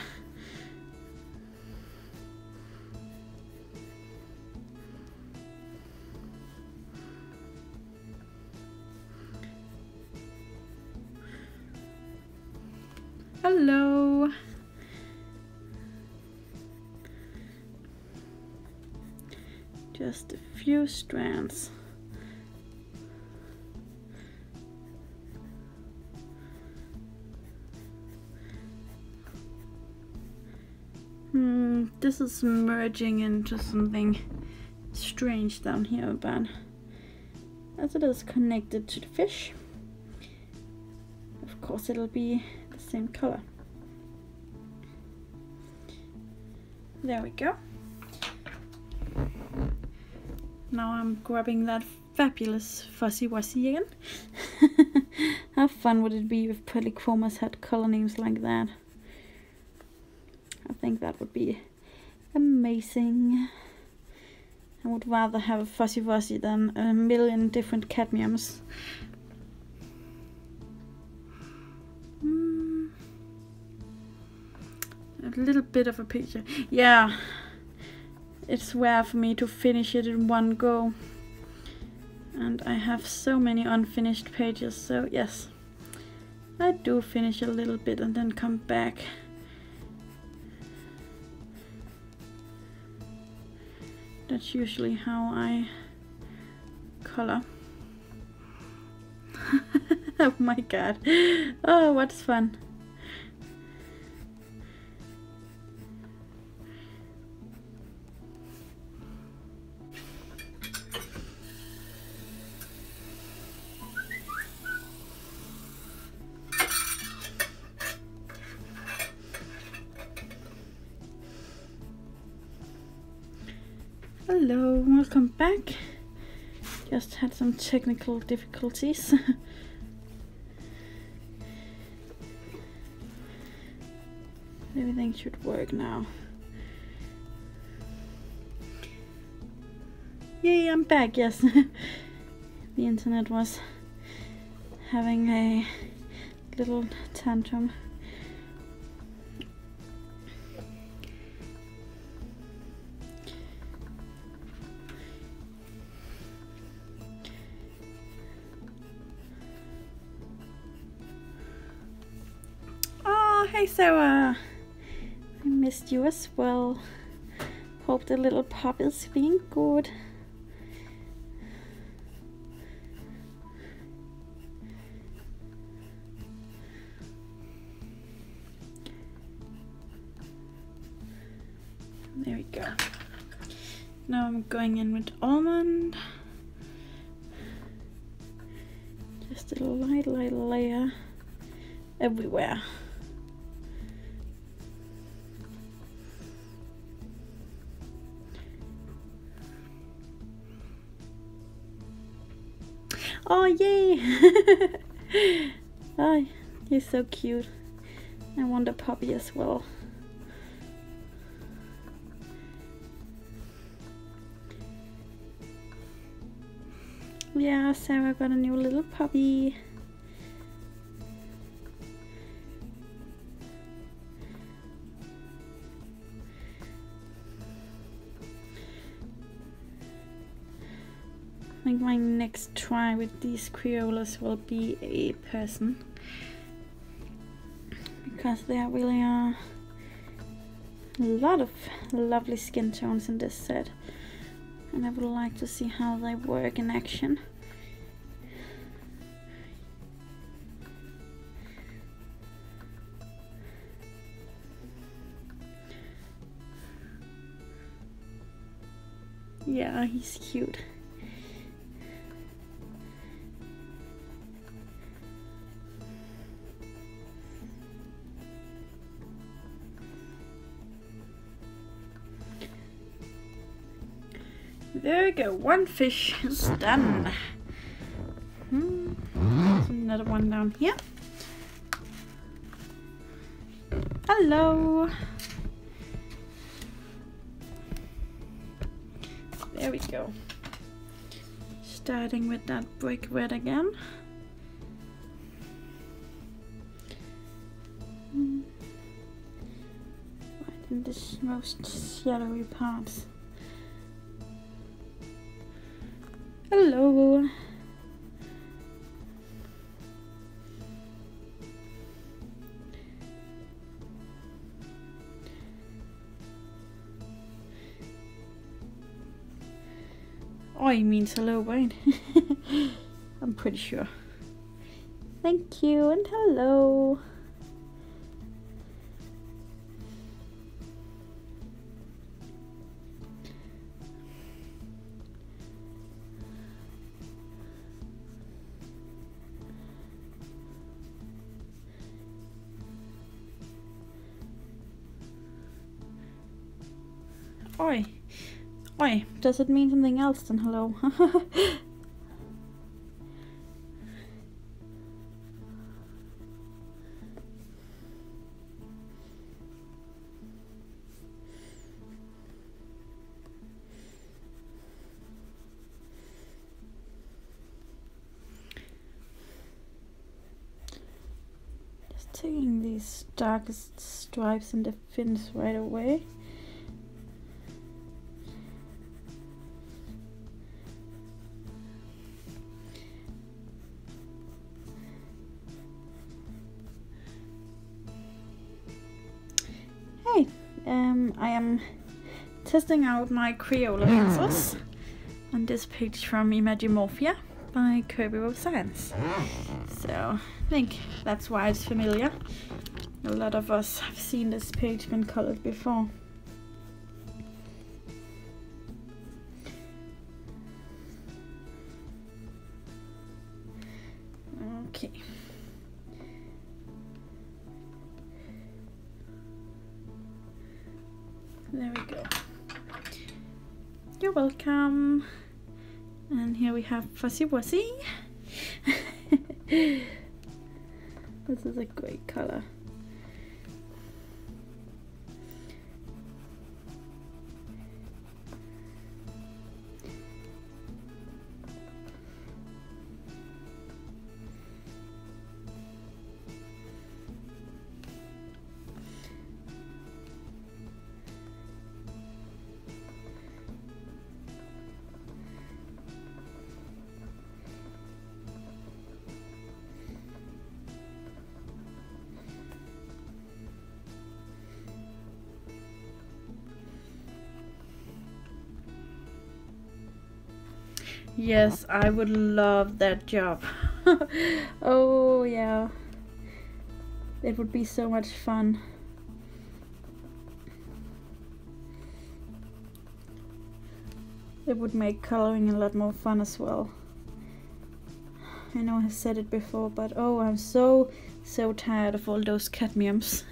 Speaker 1: Hello. Just a few strands. This is merging into something strange down here, but as it is connected to the fish, of course it'll be the same color. There we go. Now I'm grabbing that fabulous Fuzzy Wuzzy again. How fun would it be if Polychromas had color names like that? I think that would be amazing. I would rather have a Fuzzy Wuzzy than a million different cadmiums. A little bit of a picture. Yeah, it's rare for me to finish it in one go. And I have so many unfinished pages, so yes, I do finish a little bit and then come back. That's usually how I color. Oh my god. Oh, what's fun. Hello, welcome back. Just had some technical difficulties. Everything should work now. Yay, I'm back, yes. The internet was having a little tantrum. Hey Sarah, I missed you as well. Hope the little pup is being good. There we go. Now I'm going in with almond. Just a light layer everywhere. Oh yay! Oh, he's so cute. I want a puppy as well. Yeah, Sarah got a new little puppy. I think my next try with these Crayolas will be a person, because there really are a lot of lovely skin tones in this set, and I would like to see how they work in action. Yeah, he's cute. There we go, one fish is done. There's another one down here. Hello. There we go. Starting with that brick red again. in the most shadowy parts. Hello. Oi means hello, right? I'm pretty sure. Thank you and hello. Oi. Oi, does it mean something else than hello? Just taking these darkest stripes and the fins right away. I am testing out my Crayola pencils on this page from Imagimorphia by Kerby Rosanes. So I think that's why it's familiar. A lot of us have seen this page been colored before. Okay. There we go. You're welcome. And here we have Fuzzy Wuzzy. This is a great color. Yes, I would love that job. Oh yeah, it would be so much fun. It would make coloring a lot more fun as well. I know I've said it before, but oh, I'm so tired of all those cadmiums.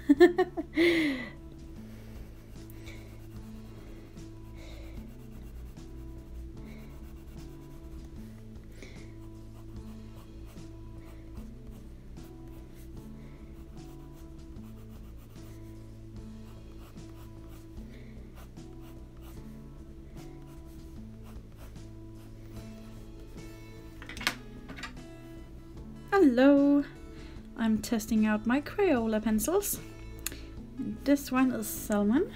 Speaker 1: Hello! I'm testing out my Crayola pencils. And this one is Salmon.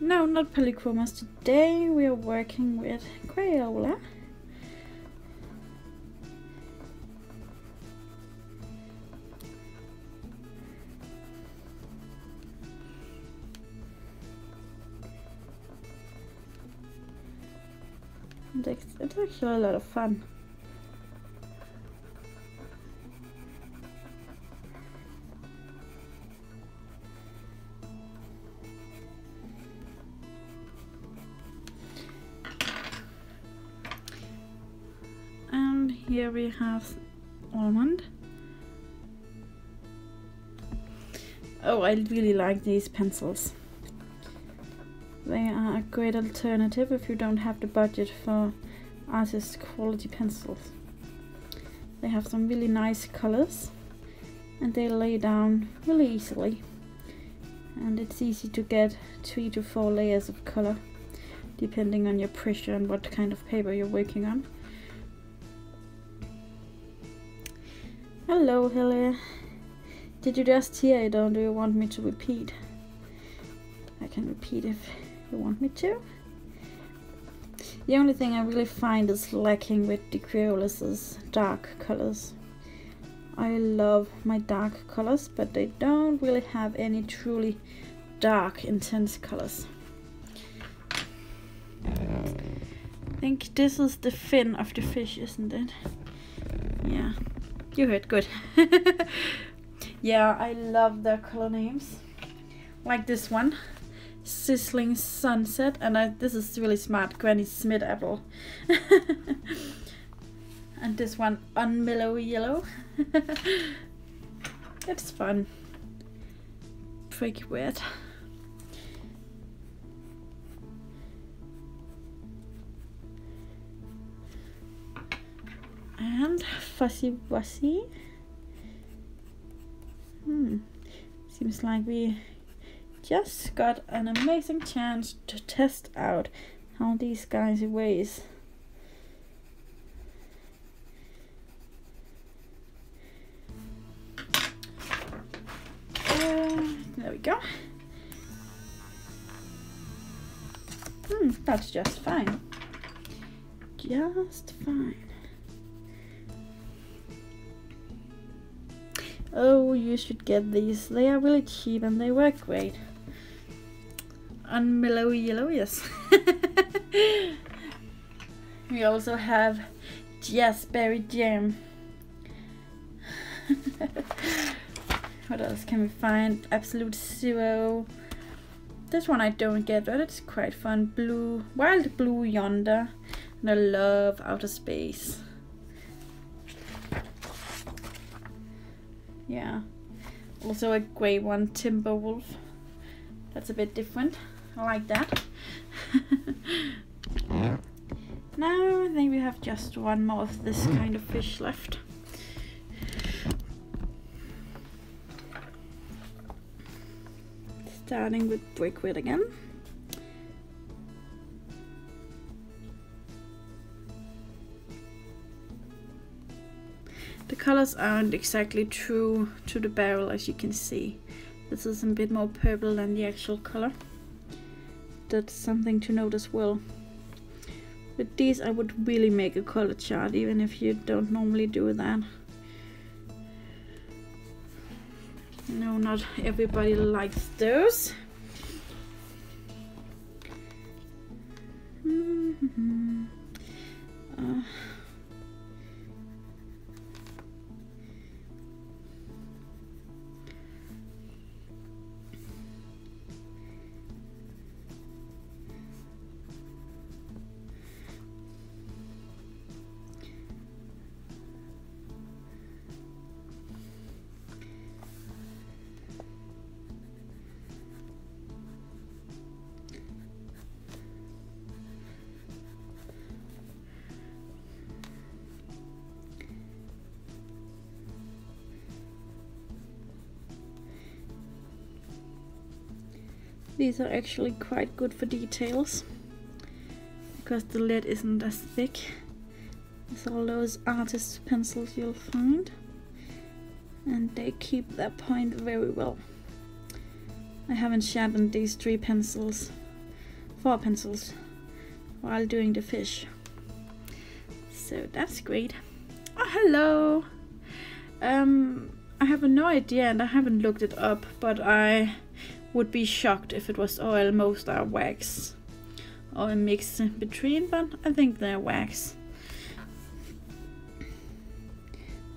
Speaker 1: No, not polychromas today. We are working with Crayola. It's actually a lot of fun. And here we have almond. Oh, I really like these pencils. They are a great alternative if you don't have the budget for artist quality pencils. They have some really nice colors and they lay down really easily, and it's easy to get 3 to 4 layers of color depending on your pressure and what kind of paper you're working on. Hello, Helle. Did you just hear it, or do you want me to repeat? I can repeat if you want me to. The only thing I really find is lacking with the Crayolas is dark colors. I love my dark colors, but they don't really have any truly dark, intense colors. I think this is the fin of the fish, isn't it? Yeah, you heard good. Yeah, I love their color names. Like this one, Sizzling Sunset, and this is really smart, Granny Smith apple. And this one, Unmellow Yellow. It's fun. Pretty weird. And Fussy Wussy. Seems like we just got an amazing chance to test out how these guys erase. There we go. That's just fine. Just fine. Oh, you should get these. They are really cheap and they work great. Unmellow Yellow, yes. We also have Jazzberry Jam. What else can we find? Absolute Zero. This one I don't get, but it's quite fun. Blue, Wild Blue Yonder. And I love Outer Space. Yeah. Also a grey one, Timberwolf. That's a bit different. I like that. Now I think we have just one more of this kind of fish left. Starting with Brickwood again. The colors aren't exactly true to the barrel, as you can see. This is a bit more purple than the actual color. That's something to note as well. With these I would really make a color chart, even if you don't normally do that. No, not everybody likes those. These are actually quite good for details, because the lead isn't as thick as all those artist pencils you'll find, and they keep their point very well. I haven't sharpened these four pencils, while doing the fish, so that's great. Oh, hello! I have no idea and I haven't looked it up, but I would be shocked if it was oil. Most are wax or a mix in between, but I think they're wax.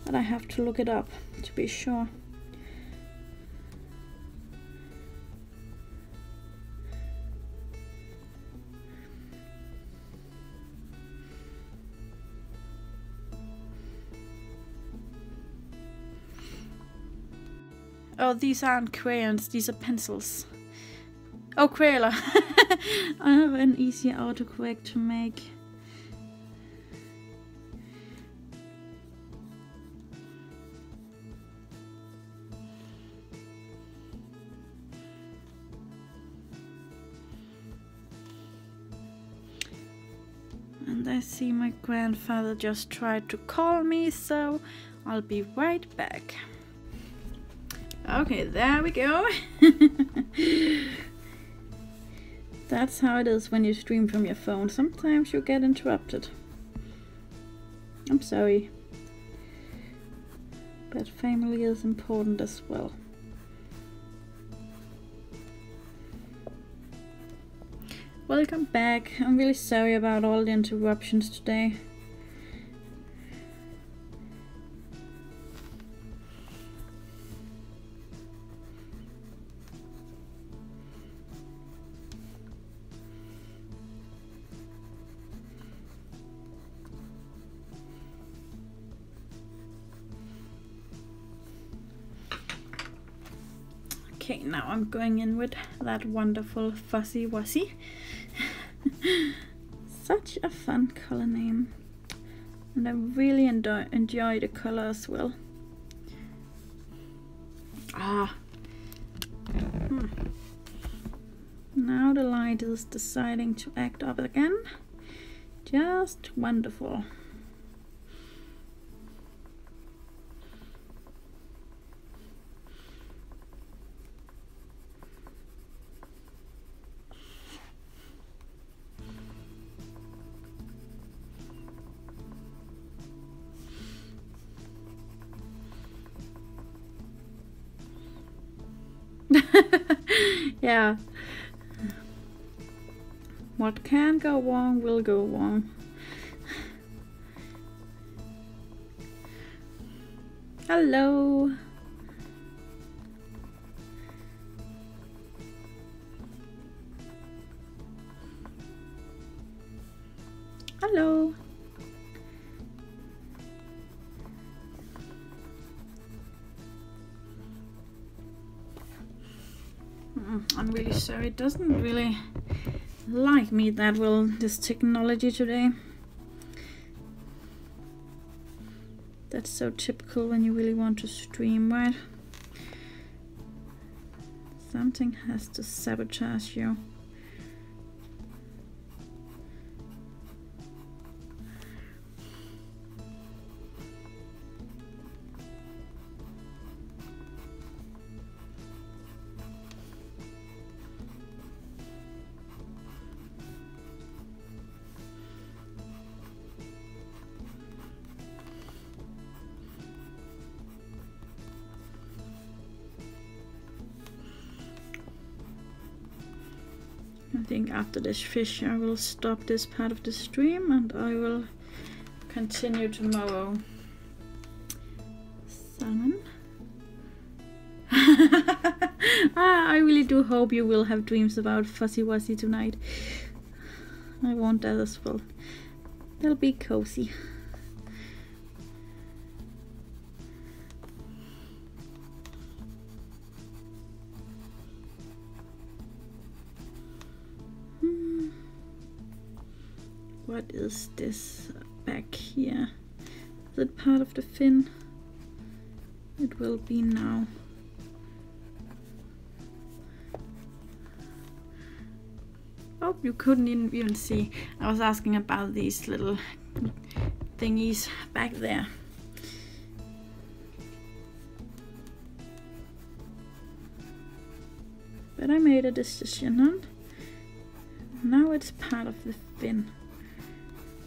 Speaker 1: But I have to look it up to be sure. Oh, these aren't crayons, these are pencils. Oh, Crayola. I have an easy autocorrect to make. And I see my grandfather just tried to call me, so I'll be right back. Okay, there we go. That's how it is when you stream from your phone. Sometimes you get interrupted. I'm sorry. But family is important as well. Welcome back. I'm really sorry about all the interruptions today. Okay, now I'm going in with that wonderful Fuzzy Wuzzy. Such a fun color name, and I really enjoy the color as well. Now the light is deciding to act up again. Just wonderful. Yeah. What can go wrong will go wrong. Hello. Hello. I'm really sorry, it doesn't really like me that well, this technology today. That's so typical when you really want to stream, right? Something has to sabotage you. I think after this fish I will stop this part of the stream and I will continue tomorrow. Salmon. I really do hope you will have dreams about Fuzzy Wuzzy tonight. I want that as well. They'll be cozy. What is this back here? Is it part of the fin? It will be now. Oh, you couldn't even see. I was asking about these little thingies back there. But I made a decision, and now it's part of the fin.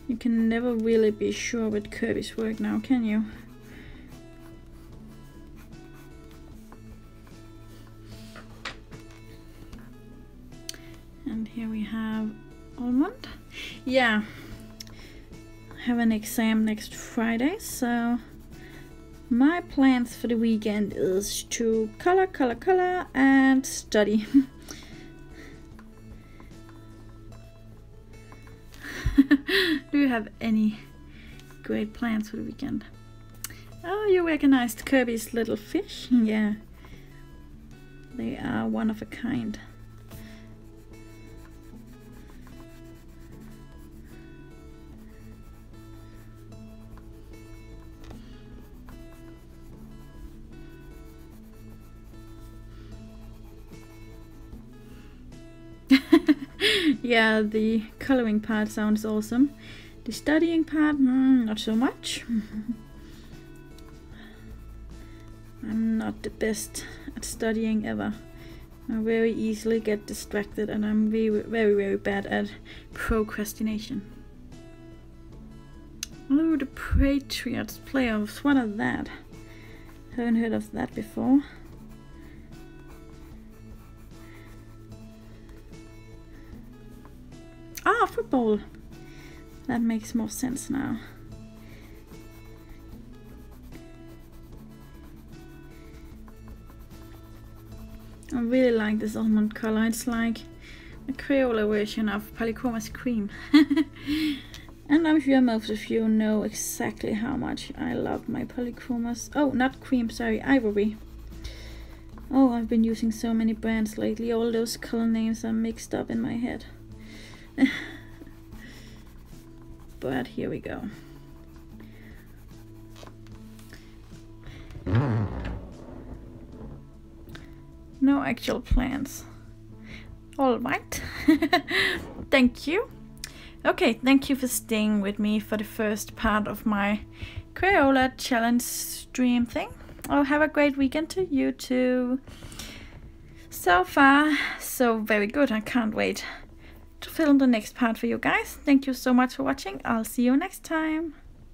Speaker 1: You can never really be sure with Kerby's work now, can you? And here we have almond. Yeah, I have an exam next Friday, so my plans for the weekend is to color and study. Do you have any great plans for the weekend? Oh, you recognized Kerby's little fish? Yeah, they are one of a kind. Yeah, the coloring part sounds awesome. The studying part, not so much. I'm not the best at studying ever. I very easily get distracted, and I'm very bad at procrastination. Oh, the Patriots playoffs, what are that? Haven't heard of that before. Ah, football! That makes more sense now. I really like this almond color. It's like a Crayola version of Polychroma's cream. And I'm sure most of you know exactly how much I love my Polychromas. Oh, not cream, sorry, ivory. Oh, I've been using so many brands lately. All those color names are mixed up in my head. But here we go. No actual plans. All right. Thank you. Okay, thank you for staying with me for the first part of my Crayola challenge stream thing. Oh, have a great weekend to you too. So far, so very good. I can't wait to film the next part for you guys. Thank you so much for watching. I'll see you next time.